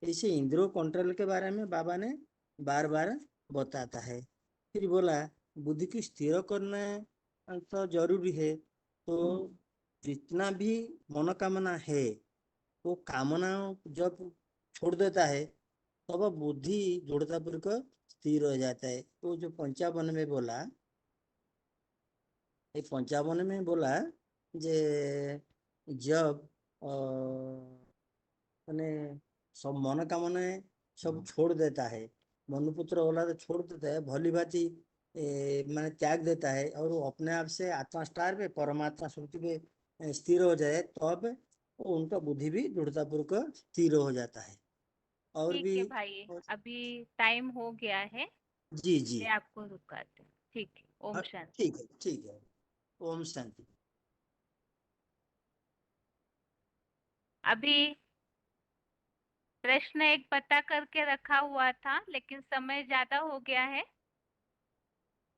इसे इंद्रियों कंट्रोल के बारे में बाबा ने बार बार बताता है। फिर बोला बुद्धि को स्थिर करना तो जरूरी है, तो जितना भी मनोकामना है वो कामना जब छोड़ देता है तब बुद्धि दृढ़तापूर्वक स्थिर हो जाता है। तो जो 55 में बोला, ये 55 में बोला जे जब मैंने सब मनोकामनाएं सब छोड़ देता है, मनुपुत्र होला तो छोड़ देता है, भली भांति मैंने त्याग देता है और वो अपने आप से आत्मा स्टार में परमात्मा श्रुति में स्थिर हो जाए, तब उनका बुद्धि भी दृढ़तापूर्वक स्थिर हो जाता है। और ठीक भी है भाई, अभी टाइम हो गया है, जी जी मैं आपको रुकाती हूँ। ठीक है, ओम शांति। ठीक है, ठीक है, ओम शांति। अभी प्रश्न एक पता करके रखा हुआ था, लेकिन समय ज्यादा हो गया है।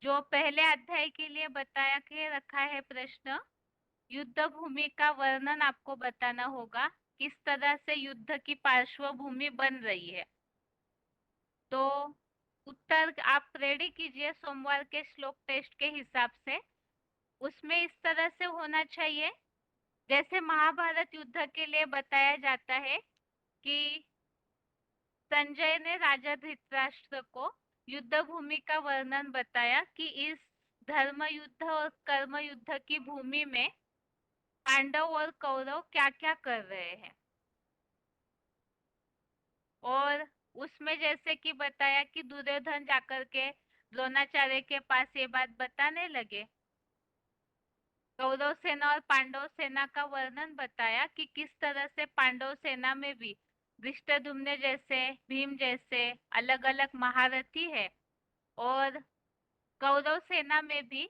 जो पहले अध्याय के लिए बताया के रखा है प्रश्न, युद्ध भूमि का वर्णन आपको बताना होगा, किस तरह से युद्ध की पार्श्वभूमि बन रही है। तो उत्तर आप रेडी कीजिए सोमवार के श्लोक टेस्ट के हिसाब से। उसमें इस तरह से होना चाहिए, जैसे महाभारत युद्ध के लिए बताया जाता है कि संजय ने राजा धृतराष्ट्र को युद्ध भूमि का वर्णन बताया कि इस धर्म युद्ध और कर्म युद्ध की भूमि में पांडव और कौरव क्या क्या कर रहे हैं। और उसमें जैसे कि बताया कि दुर्योधन जाकर के द्रोणाचार्य के पास ये बात बताने लगे। कौरव सेना और पांडव सेना का वर्णन बताया कि किस तरह से पांडव सेना में भी धृष्टद्युम्न जैसे, भीम जैसे अलग अलग महारथी है, और कौरव सेना में भी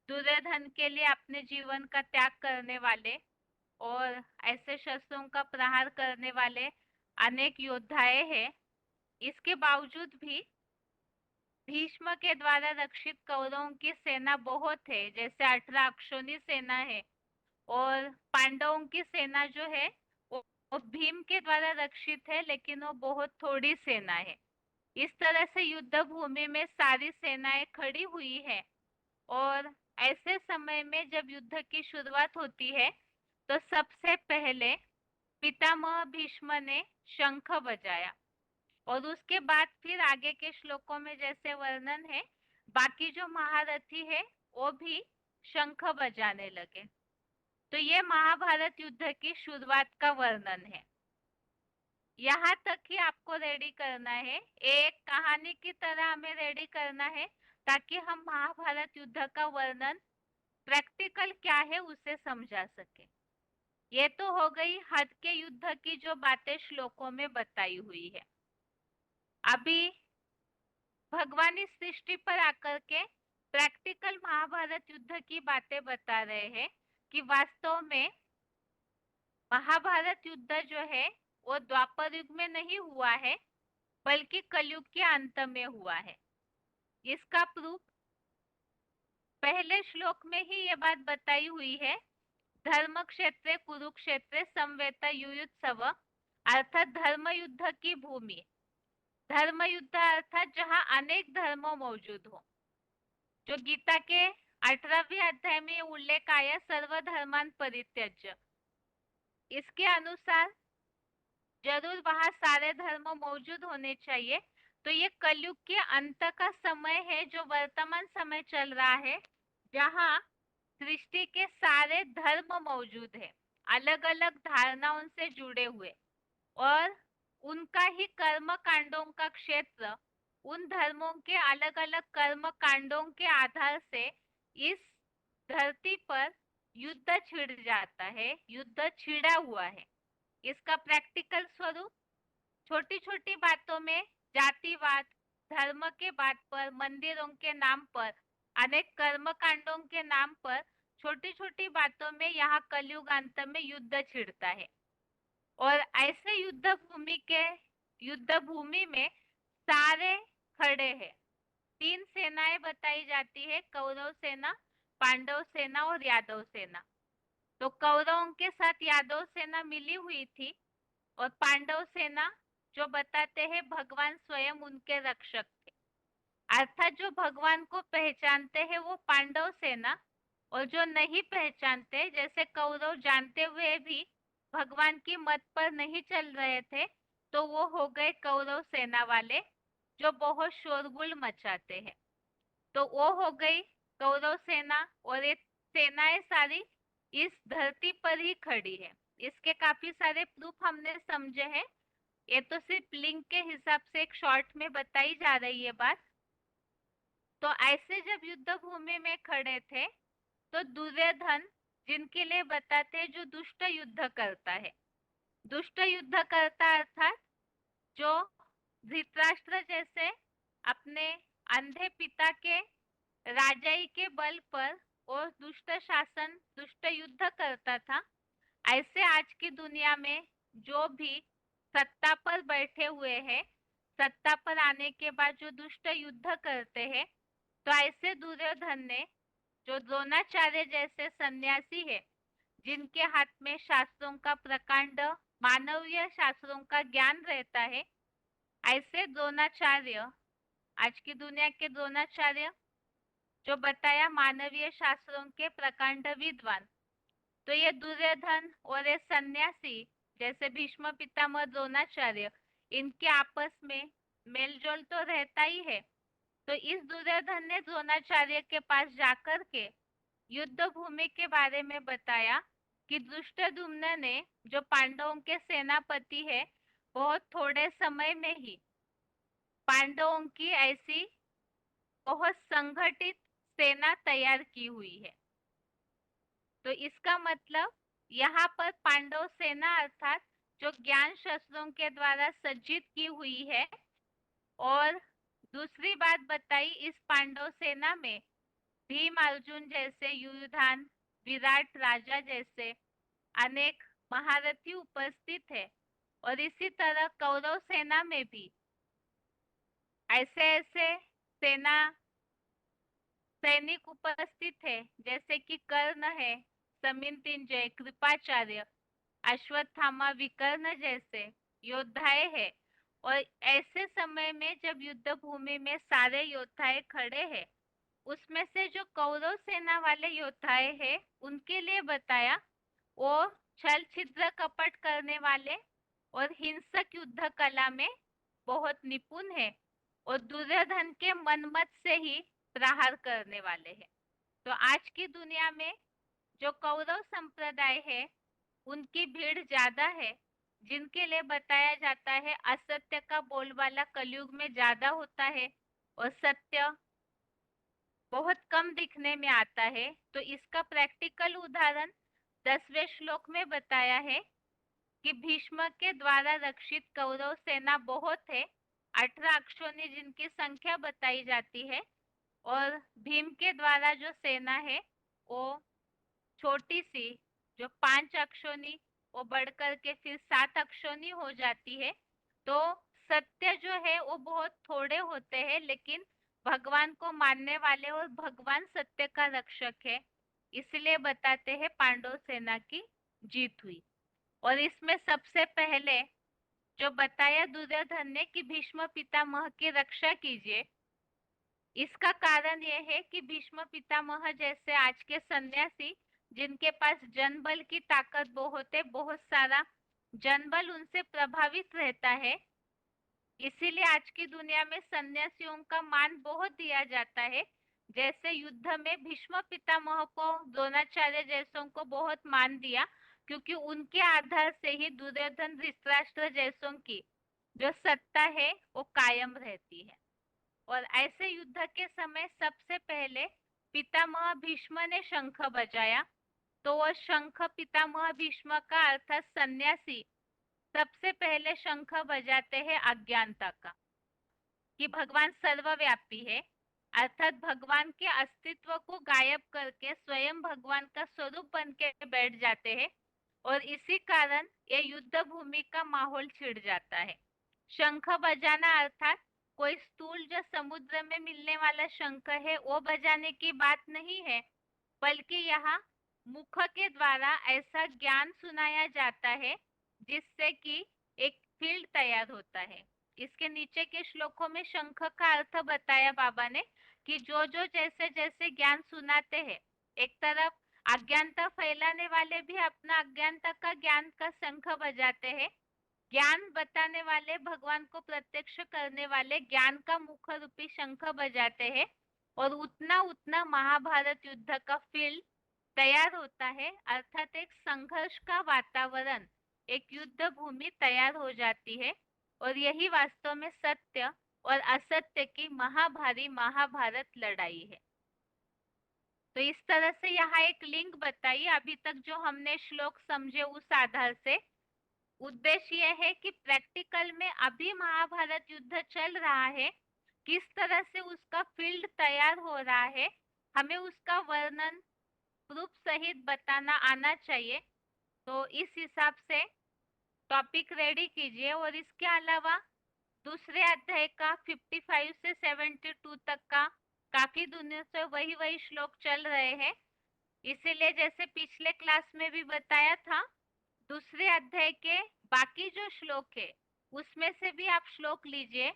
दुर्योधन के लिए अपने जीवन का त्याग करने वाले और ऐसे शस्त्रों का प्रहार करने वाले अनेक योद्धाएं हैं। इसके बावजूद भी भीष्म के द्वारा रक्षित कौरवों की सेना बहुत है, जैसे 18 अक्षौणी सेना है, और पांडवों की सेना जो है वो भीम के द्वारा रक्षित है, लेकिन वो बहुत थोड़ी सेना है। इस तरह से युद्ध भूमि में सारी सेनाएं खड़ी हुई है, और ऐसे समय में जब युद्ध की शुरुआत होती है तो सबसे पहले पितामह भीष्म ने शंख बजाया, और उसके बाद फिर आगे के श्लोकों में जैसे वर्णन है, बाकी जो महारथी है वो भी शंख बजाने लगे। तो ये महाभारत युद्ध की शुरुआत का वर्णन है। यहाँ तक ही आपको रेडी करना है, एक कहानी की तरह हमें रेडी करना है, ताकि हम महाभारत युद्ध का वर्णन प्रैक्टिकल क्या है उसे समझा सके। ये तो हो गई हद के युद्ध की जो बातें श्लोकों में बताई हुई है। अभी भगवान इस सृष्टि पर आकर के प्रैक्टिकल महाभारत युद्ध की बातें बता रहे हैं कि वास्तव में महाभारत युद्ध जो है वो द्वापर युग में नहीं हुआ है, बल्कि कलयुग के अंत में हुआ है। इसका प्रूफ पहले श्लोक में ही ये बात बताई हुई है, धर्म क्षेत्र कुरुक्षेत्र समवेत युयुत्सव, अर्थात धर्म युद्ध की भूमि। धर्म युद्ध अर्थात जहाँ अनेक धर्म मौजूद हो, जो गीता के 18वें अध्याय में उल्लेख आया, सर्वधर्मान परित्यज्य। इसके अनुसार जरूर वहां सारे धर्म मौजूद होने चाहिए। तो ये कलयुग के अंत का समय है, जो वर्तमान समय चल रहा है, जहाँ सृष्टि के सारे धर्म मौजूद है, अलग अलग धारणाओं से जुड़े हुए। और उनका ही कर्म कांडों का क्षेत्र, उन धर्मों के अलग अलग कर्म कांडों के आधार से इस धरती पर युद्ध छिड़ जाता है, युद्ध छिड़ा हुआ है। इसका प्रैक्टिकल स्वरूप छोटी छोटी बातों में जातिवाद, धर्म के बात पर, मंदिरों के नाम पर, अनेक कर्म कांडों के नाम पर छोटी छोटी बातों में यहाँ कलयुग अंत में युद्ध छिड़ता है। और ऐसे युद्ध भूमि में सारे खड़े हैं। 3 सेनाएं बताई जाती है, कौरव सेना, पांडव सेना और यादव सेना। तो कौरवों के साथ यादव सेना मिली हुई थी और पांडव सेना जो बताते हैं भगवान स्वयं उनके रक्षक थे। अर्थात जो भगवान को पहचानते हैं वो पांडव सेना, और जो नहीं पहचानते, जैसे कौरव जानते हुए भी भगवान की मत पर नहीं चल रहे थे, तो वो हो गए कौरव सेना वाले जो बहुत शोरगुल मचाते हैं। तो वो हो गई कौरव सेना, और ये सेनाएं सारी इस धरती पर ही खड़ी है। इसके काफी सारे प्रूफ हमने समझे हैं। ये तो सिर्फ लिंक के हिसाब से एक शॉर्ट में बताई जा रही है बात। तो ऐसे जब युद्ध भूमि में खड़े थे तो दुर्योधन, जिनके लिए बताते हैं जो दुष्ट युद्ध करता है, दुष्ट युद्ध करता अर्थात जो धृतराष्ट्र जैसे अपने अंधे पिता के राजाई के बल पर और दुष्ट शासन, दुष्ट युद्ध करता था, ऐसे आज की दुनिया में जो भी सत्ता पर बैठे हुए हैं, सत्ता पर आने के बाद जो दुष्ट युद्ध करते हैं, तो ऐसे दुर्योधन ने, जो द्रोणाचार्य जैसे सन्यासी है, जिनके हाथ में शास्त्रों का प्रकांड, मानवीय शास्त्रों का ज्ञान रहता है, ऐसे द्रोणाचार्य, आज की दुनिया के द्रोणाचार्य जो बताया मानवीय शास्त्रों के प्रकांड विद्वान, तो ये दुर्योधन और ये सन्यासी जैसे भीष्म पितामह द्रोणाचार्य, इनके आपस में मेलजोल तो रहता ही है। तो इस दुर्योधन ने द्रोणाचार्य के पास जाकर के युद्ध भूमि के बारे में बताया कि धृष्टद्युम्न ने, जो पांडवों के सेनापति है, बहुत थोड़े समय में ही पांडवों की ऐसी बहुत संगठित सेना तैयार की हुई है। तो इसका मतलब यहाँ पर पांडव सेना अर्थात जो ज्ञान शस्त्रों के द्वारा सज्जित की हुई है। और दूसरी बात बताई, इस पांडव सेना में भीम अर्जुन जैसे, युयुधान, विराट राजा जैसे अनेक महारथी उपस्थित है। और इसी तरह कौरव सेना में भी ऐसे ऐसे सैनिक उपस्थित है, जैसे कि कर्ण है, समिंतिंजय, कृपाचार्य, अश्वत्थामा, विकर्ण जैसे योद्धाएं हैं। और ऐसे समय में जब युद्ध भूमि में सारे योद्धाएं खड़े हैं, उसमें से जो कौरव सेना वाले योद्धाएं हैं, उनके लिए बताया वो छल छिद्र कपट करने वाले और हिंसक युद्ध कला में बहुत निपुण है, और दुर्योधन के मनमत से ही प्रहार करने वाले हैं। तो आज की दुनिया में जो कौरव संप्रदाय है, उनकी भीड़ ज्यादा है, जिनके लिए बताया जाता है असत्य का बोलबाला कलयुग में ज्यादा होता है और सत्य बहुत कम दिखने में आता है। तो इसका प्रैक्टिकल उदाहरण 10वें श्लोक में बताया है कि भीष्म के द्वारा रक्षित कौरव सेना बहुत है, 18 अक्षोनी जिनकी संख्या बताई जाती है, और भीम के द्वारा जो सेना है वो छोटी सी, जो 5 अक्षोनी, वो बढ़कर के फिर 7 अक्षोनी हो जाती है। तो सत्य जो है वो बहुत थोड़े होते हैं, लेकिन भगवान को मानने वाले, और भगवान सत्य का रक्षक है, इसलिए बताते हैं पांडव सेना की जीत हुई। और इसमें सबसे पहले जो बताया दुर्योधन ने कि भीष्म पितामह की रक्षा कीजिए, इसका कारण यह है कि भीष्म पितामह जैसे आज के सन्यासी, जिनके पास जनबल की ताकत बहुत है, बहुत सारा जनबल उनसे प्रभावित रहता है, इसीलिए आज की दुनिया में सन्यासियों का मान बहुत दिया जाता है। जैसे युद्ध में भीष्म पितामह को, द्रोणाचार्य जैसों को बहुत मान दिया, क्योंकि उनके आधार से ही दुर्योधन धृतराष्ट्र जैसों की जो सत्ता है वो कायम रहती है। और ऐसे युद्ध के समय सबसे पहले पितामह भीष्म ने शंख बजाया, तो वह शंख पितामह भीष्म का अर्थात सन्यासी सबसे पहले शंख बजाते हैं अज्ञानता का, कि भगवान सर्वव्यापी है, अर्थात भगवान के अस्तित्व को गायब करके स्वयं भगवान का स्वरूप बन के बैठ जाते हैं और इसी कारण ये युद्ध भूमि का माहौल छिड़ जाता है। शंख बजाना अर्थात कोई स्थूल जो समुद्र में मिलने वाला शंख है वो बजाने की बात नहीं है, बल्कि यहाँ मुख के द्वारा ऐसा ज्ञान सुनाया जाता है जिससे कि एक फील्ड तैयार होता है। इसके नीचे के श्लोकों में शंख का अर्थ बताया बाबा ने कि जो जैसे जैसे ज्ञान सुनाते हैं, एक तरफ अज्ञानता फैलाने वाले भी अपना अज्ञानता का ज्ञान का शंख बजाते हैं, ज्ञान बताने वाले भगवान को प्रत्यक्ष करने वाले ज्ञान का मुख रूपी शंख बजाते हैं और उतना उतना महाभारत युद्ध का फील्ड तैयार होता है, अर्थात एक संघर्ष का वातावरण, एक युद्ध भूमि तैयार हो जाती है और यही वास्तव में सत्य और असत्य की महाभारी महाभारत लड़ाई है। तो इस तरह से यहाँ एक लिंक बताई, अभी तक जो हमने श्लोक समझे उस आधार से उद्देश्य यह है कि प्रैक्टिकल में अभी महाभारत युद्ध चल रहा है, किस तरह से उसका फील्ड तैयार हो रहा है, हमें उसका वर्णन प्रूफ सहित बताना आना चाहिए। तो इस हिसाब से टॉपिक रेडी कीजिए। और इसके अलावा दूसरे अध्याय का 55 से 72 तक का काफी दिनों से वही श्लोक चल रहे हैं, इसीलिए जैसे पिछले क्लास में भी बताया था, दूसरे अध्याय के बाकी जो श्लोक है उसमें से भी आप श्लोक लीजिए।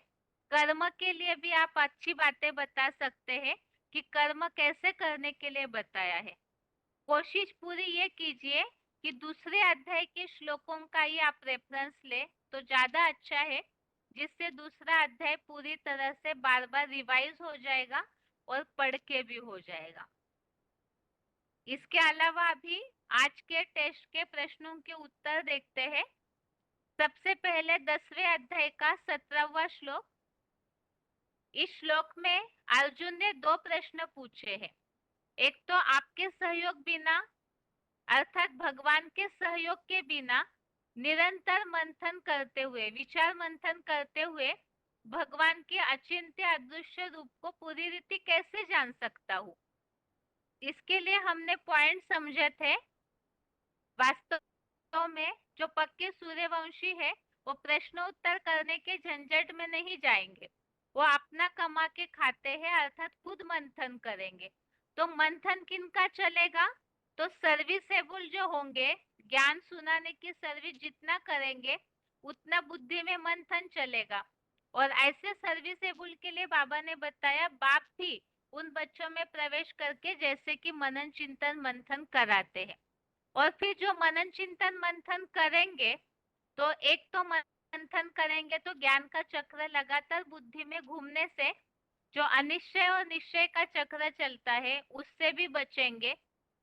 कर्म के लिए भी आप अच्छी बातें बता सकते हैं कि कर्म कैसे करने के लिए बताया है। कोशिश पूरी ये कीजिए कि दूसरे अध्याय के श्लोकों का ही आप रेफरेंस ले तो ज्यादा अच्छा है, जिससे दूसरा अध्याय पूरी तरह से बार बार रिवाइज हो जाएगा और पढ़ के भी हो जाएगा। इसके अलावा अभी आज के टेस्ट के प्रश्नों के उत्तर देखते हैं। सबसे पहले 10वें अध्याय का 17वां श्लोक। इस श्लोक में अर्जुन ने 2 प्रश्न पूछे हैं। एक तो आपके सहयोग बिना अर्थात भगवान के सहयोग के बिना निरंतर मंथन करते हुए, विचार मंथन करते हुए भगवान के अचिंत्य अदृश्य रूप को पूरी रीति कैसे जान सकता हूँ। इसके लिए हमने पॉइंट समझे थे। वास्तव में जो पक्के सूर्यवंशी है वो प्रश्नोत्तर करने के झंझट में नहीं जाएंगे, वो अपना कमा के खाते हैं, अर्थात खुद मंथन करेंगे। तो मंथन किनका चलेगा? तो सर्विसेबल जो होंगे, ज्ञान सुनाने की सर्विस जितना करेंगे उतना बुद्धि में मंथन चलेगा। और ऐसे सर्विसेबल के लिए बाबा ने बताया बाप भी उन बच्चों में प्रवेश करके जैसे कि मनन चिंतन मंथन कराते हैं। और फिर जो मनन चिंतन मंथन करेंगे तो एक तो मंथन करेंगे तो ज्ञान का चक्र लगातार बुद्धि में घूमने से जो अनिश्चय और निश्चय का चक्र चलता है उससे भी बचेंगे।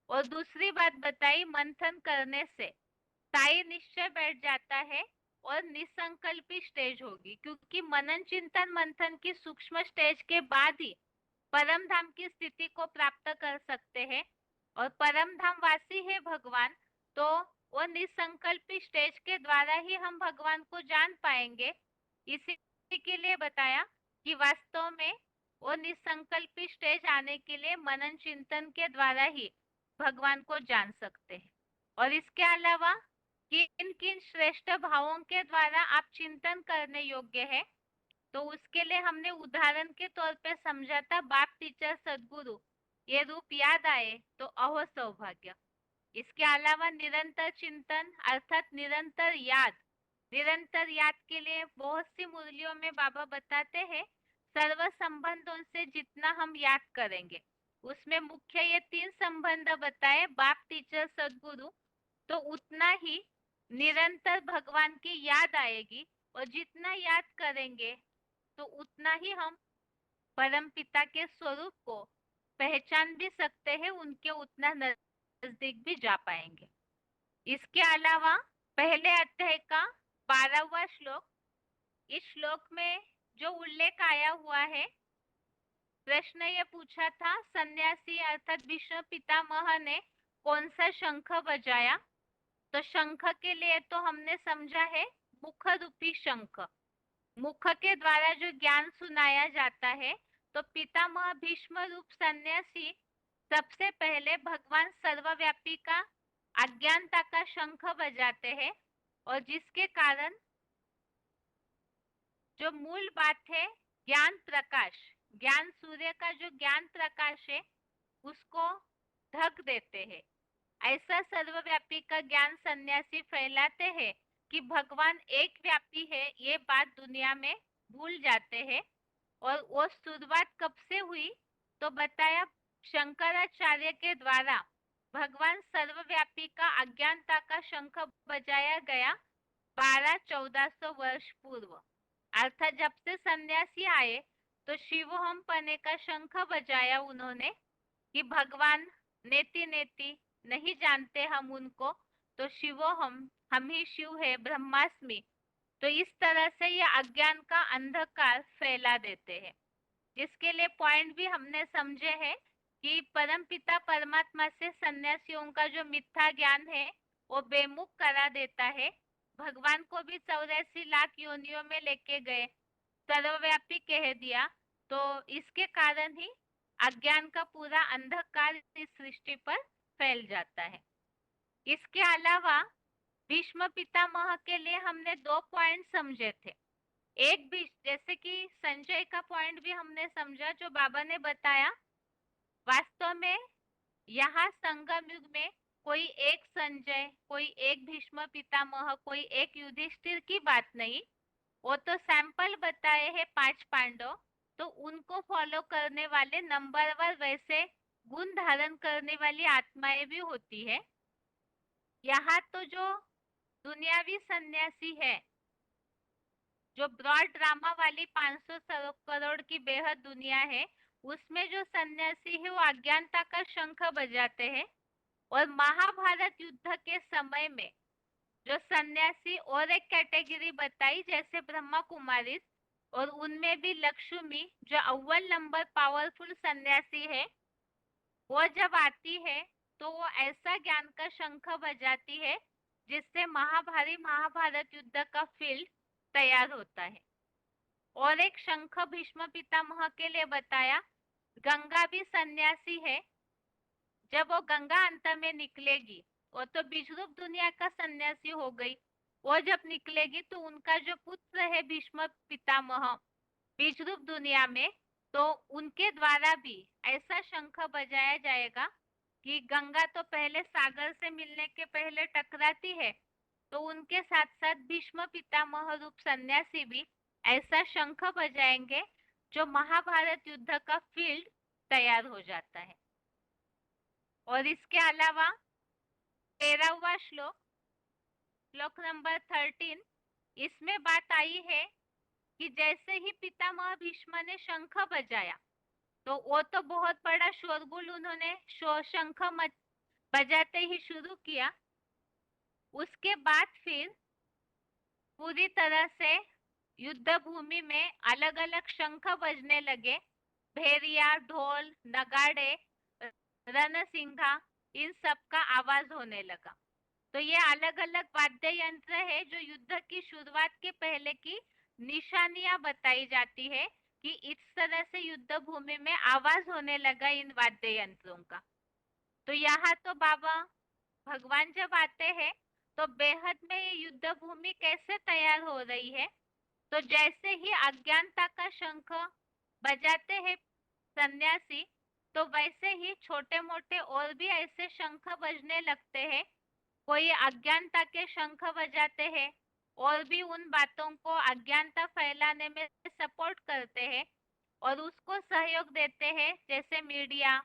और दूसरी बात बताई, मंथन करने से स्थायी निश्चय बैठ जाता है और निसंकल्पी स्टेज होगी, क्योंकि मनन चिंतन मंथन की सूक्ष्म स्टेज के बाद ही परम धाम की स्थिति को प्राप्त कर सकते हैं। और परम धाम वासी है भगवान, तो वो निसंकल्पी स्टेज के द्वारा ही हम भगवान को जान पाएंगे। इसी के लिए बताया कि वास्तव में वो निसंकल्पी स्टेज आने के लिए मनन चिंतन के द्वारा ही भगवान को जान सकते हैं। और इसके अलावा किन किन श्रेष्ठ भावों के द्वारा आप चिंतन करने योग्य है, तो उसके लिए हमने उदाहरण के तौर पे समझा था बाप टीचर सदगुरु, ये रूप याद आए तो अहो सौभाग्य। इसके अलावा निरंतर चिंतन अर्थात निरंतर याद के लिए बहुत सी मुरलियों में बाबा बताते हैं सर्व संबंधों से जितना हम याद करेंगे उसमें मुख्य ये 3 संबंध बताए बाप टीचर सदगुरु, तो उतना ही निरंतर भगवान की याद आएगी। और जितना याद करेंगे तो उतना ही हम परम पिता के स्वरूप को पहचान भी सकते हैं, उनके उतना नजदीक भी जा पाएंगे। इसके अलावा पहले अध्याय का 12वां श्लोक, इस श्लोक में जो उल्लेख आया हुआ है, प्रश्न ये पूछा था सन्यासी अर्थात भीष्म पितामह ने कौन सा शंख बजाया। तो शंख के लिए तो हमने समझा है मुख रूपी शंख, मुख के द्वारा जो ज्ञान सुनाया जाता है। तो पितामह भीष्म रूप सन्यासी सबसे पहले भगवान सर्वव्यापी का अज्ञानता का शंख बजाते हैं, और जिसके कारण जो मूल बात है ज्ञान प्रकाश, ज्ञान सूर्य का जो ज्ञान प्रकाश है उसको ढक देते हैं। ऐसा सर्वव्यापी का ज्ञान सन्यासी फैलाते हैं कि भगवान एक व्यापी है ये बात दुनिया में भूल जाते हैं। और वो शुरुआत कब से हुई तो बताया शंकराचार्य के द्वारा भगवान सर्वव्यापी का अज्ञानता का शंख बजाया गया 1200-1400 वर्ष पूर्व। अर्थात जब से सन्यासी आए तो शिवोहम पने का शंख बजाया उन्होंने कि भगवान नेति नेति नहीं जानते हम उनको, तो शिवोहम हम ही शिव है ब्रह्मास्मि। तो इस तरह से ये अज्ञान का अंधकार फैला देते हैं, जिसके लिए पॉइंट भी हमने समझे हैं कि परमपिता परमात्मा से सन्यासियों का जो मिथ्या ज्ञान है वो बेमुख करा देता है। भगवान को भी 84 लाख योनियों में लेके गए, सर्वव्यापी कह दिया, तो इसके कारण ही अज्ञान का पूरा अंधकार इस सृष्टि पर फैल जाता है। इसके अलावा भीष्म पितामह के लिए हमने 2 पॉइंट समझे थे। एक भी जैसे कि संजय का पॉइंट भी हमने समझा जो बाबा ने बताया, वास्तव में यहाँ संगम युग में कोई एक संजय, कोई एक भीष्म पितामह, कोई एक युधिष्ठिर की बात नहीं, वो तो सैंपल बताए हैं 5 पांडव, तो उनको फॉलो करने वाले नंबरवार वैसे गुण धारण करने वाली आत्माएं भी होती है। यहाँ तो जो दुनियावी सन्यासी है, जो ब्रॉड ड्रामा वाली 500 करोड़ की बेहद दुनिया है, उसमें जो सन्यासी है वो अज्ञानता का शंख बजाते हैं। और महाभारत युद्ध के समय में जो सन्यासी और एक कैटेगरी बताई जैसे ब्रह्मा कुमारी, और उनमें भी लक्ष्मी जो अव्वल नंबर पावरफुल सन्यासी है, वो जब आती है तो वो ऐसा ज्ञान का शंख बजाती है जिससे महाभारत युद्ध का फील्ड तैयार होता है। और एक शंख भीष्म पितामह के लिए बताया, गंगा भी सन्यासी है, जब वो गंगा अंत में निकलेगी वो तो बीजरूप दुनिया का सन्यासी हो गई, वो जब निकलेगी तो उनका जो पुत्र है भीष्म पितामह बीजरूप दुनिया में, तो उनके द्वारा भी ऐसा शंख बजाया जाएगा कि गंगा तो पहले सागर से मिलने के पहले टकराती है, तो उनके साथ साथ भीष्म पितामह रूप सन्यासी भी ऐसा शंख बजाएंगे जो महाभारत युद्ध का फील्ड तैयार हो जाता है। और इसके अलावा 13वां श्लोक, श्लोक नंबर 13, इसमें बात आई है कि जैसे ही पितामह भीष्म ने शंख बजाया तो वो तो बहुत बड़ा शोरगुल उन्होंने शंख बजाते ही शुरू किया। उसके बाद फिर पूरी तरह से युद्ध भूमि में अलग अलग शंख बजने लगे, भेरिया, ढोल, नगाड़े, रणसिंघा, इन सब का आवाज होने लगा। तो ये अलग अलग वाद्य यंत्र है जो युद्ध की शुरुआत के पहले की निशानियां बताई जाती है कि इस तरह से युद्ध भूमि में आवाज होने लगा इन वाद्य यंत्रों का। तो यहाँ तो बाबा भगवान जब आते हैं तो बेहद में ये युद्ध भूमि कैसे तैयार हो रही है, तो जैसे ही अज्ञानता का शंख बजाते हैं सन्यासी, तो वैसे ही छोटे मोटे और भी ऐसे शंख बजने लगते हैं। कोई अज्ञानता के शंख बजाते हैं और भी उन बातों को अज्ञानता फैलाने में सपोर्ट करते हैं और उसको सहयोग देते हैं, जैसे मीडिया,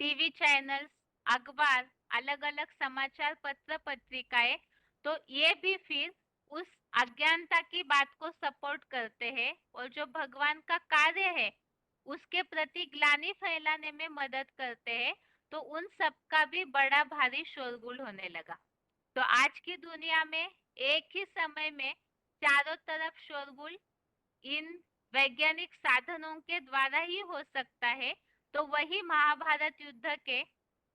टीवी चैनल्स, अखबार, अलग अलग समाचार पत्र पत्रिकाएं, तो ये भी फिर उस अज्ञानता की बात को सपोर्ट करते हैं और जो भगवान का कार्य है उसके प्रति ग्लानि फैलाने में मदद करते हैं। तो उन सब का भी बड़ा भारी शोरगुल होने लगा। तो आज की दुनिया में एक ही समय में चारों तरफ शोरगुल इन वैज्ञानिक साधनों के द्वारा ही हो सकता है। तो वही महाभारत युद्ध के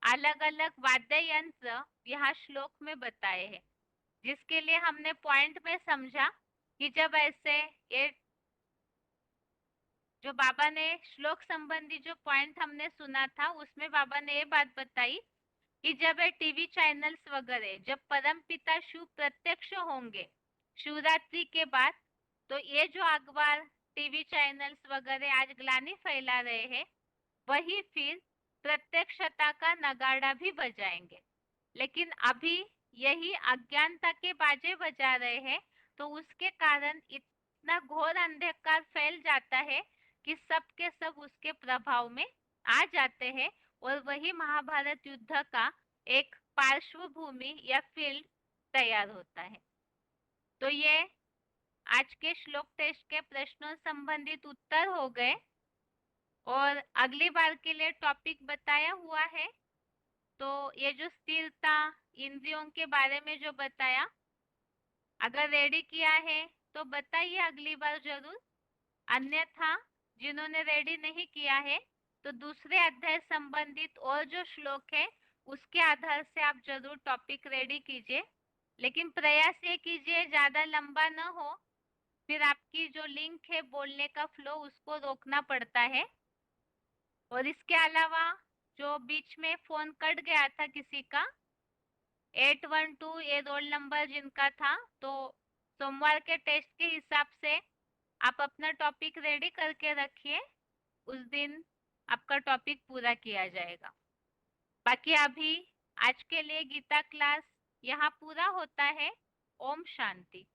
अलग अलग वाद्य यंत्र यहाँ श्लोक में बताए हैं, जिसके लिए हमने पॉइंट में समझा कि जब ऐसे ये जो बाबा ने श्लोक संबंधी जो पॉइंट हमने सुना था, उसमें बाबा ने ये बात बताई कि जब ये टीवी चैनल्स वगैरह जब परम पिता शिव प्रत्यक्ष होंगे शिवरात्रि के बाद, तो ये जो अखबार टीवी चैनल्स वगैरह आज ग्लानि फैला रहे हैं, वही फिर प्रत्यक्षता का नगाड़ा भी बजाएंगे। लेकिन अभी यही अज्ञानता के बाजे बजा रहे हैं, तो उसके कारण इतना घोर अंधकार फैल जाता है कि सब के सब उसके प्रभाव में आ जाते हैं और वही महाभारत युद्ध का एक पार्श्वभूमि या फील्ड तैयार होता है। तो ये आज के श्लोक टेस्ट के प्रश्नों संबंधित उत्तर हो गए और अगली बार के लिए टॉपिक बताया हुआ है। तो ये जो स्थिरता इंद्रियों के बारे में जो बताया, अगर रेडी किया है तो बताइए अगली बार जरूर। अन्यथा जिन्होंने रेडी नहीं किया है तो दूसरे अध्याय संबंधित और जो श्लोक है उसके आधार से आप जरूर टॉपिक रेडी कीजिए। लेकिन प्रयास ये कीजिए ज्यादा लंबा न हो, फिर आपकी जो लिंक है बोलने का फ्लो उसको रोकना पड़ता है। और इसके अलावा जो बीच में फोन कट गया था किसी का 812 ये रोल नंबर जिनका था, तो सोमवार के टेस्ट के हिसाब से आप अपना टॉपिक रेडी करके रखिए, उस दिन आपका टॉपिक पूरा किया जाएगा। बाकी अभी आज के लिए गीता क्लास यहाँ पूरा होता है। ओम शांति।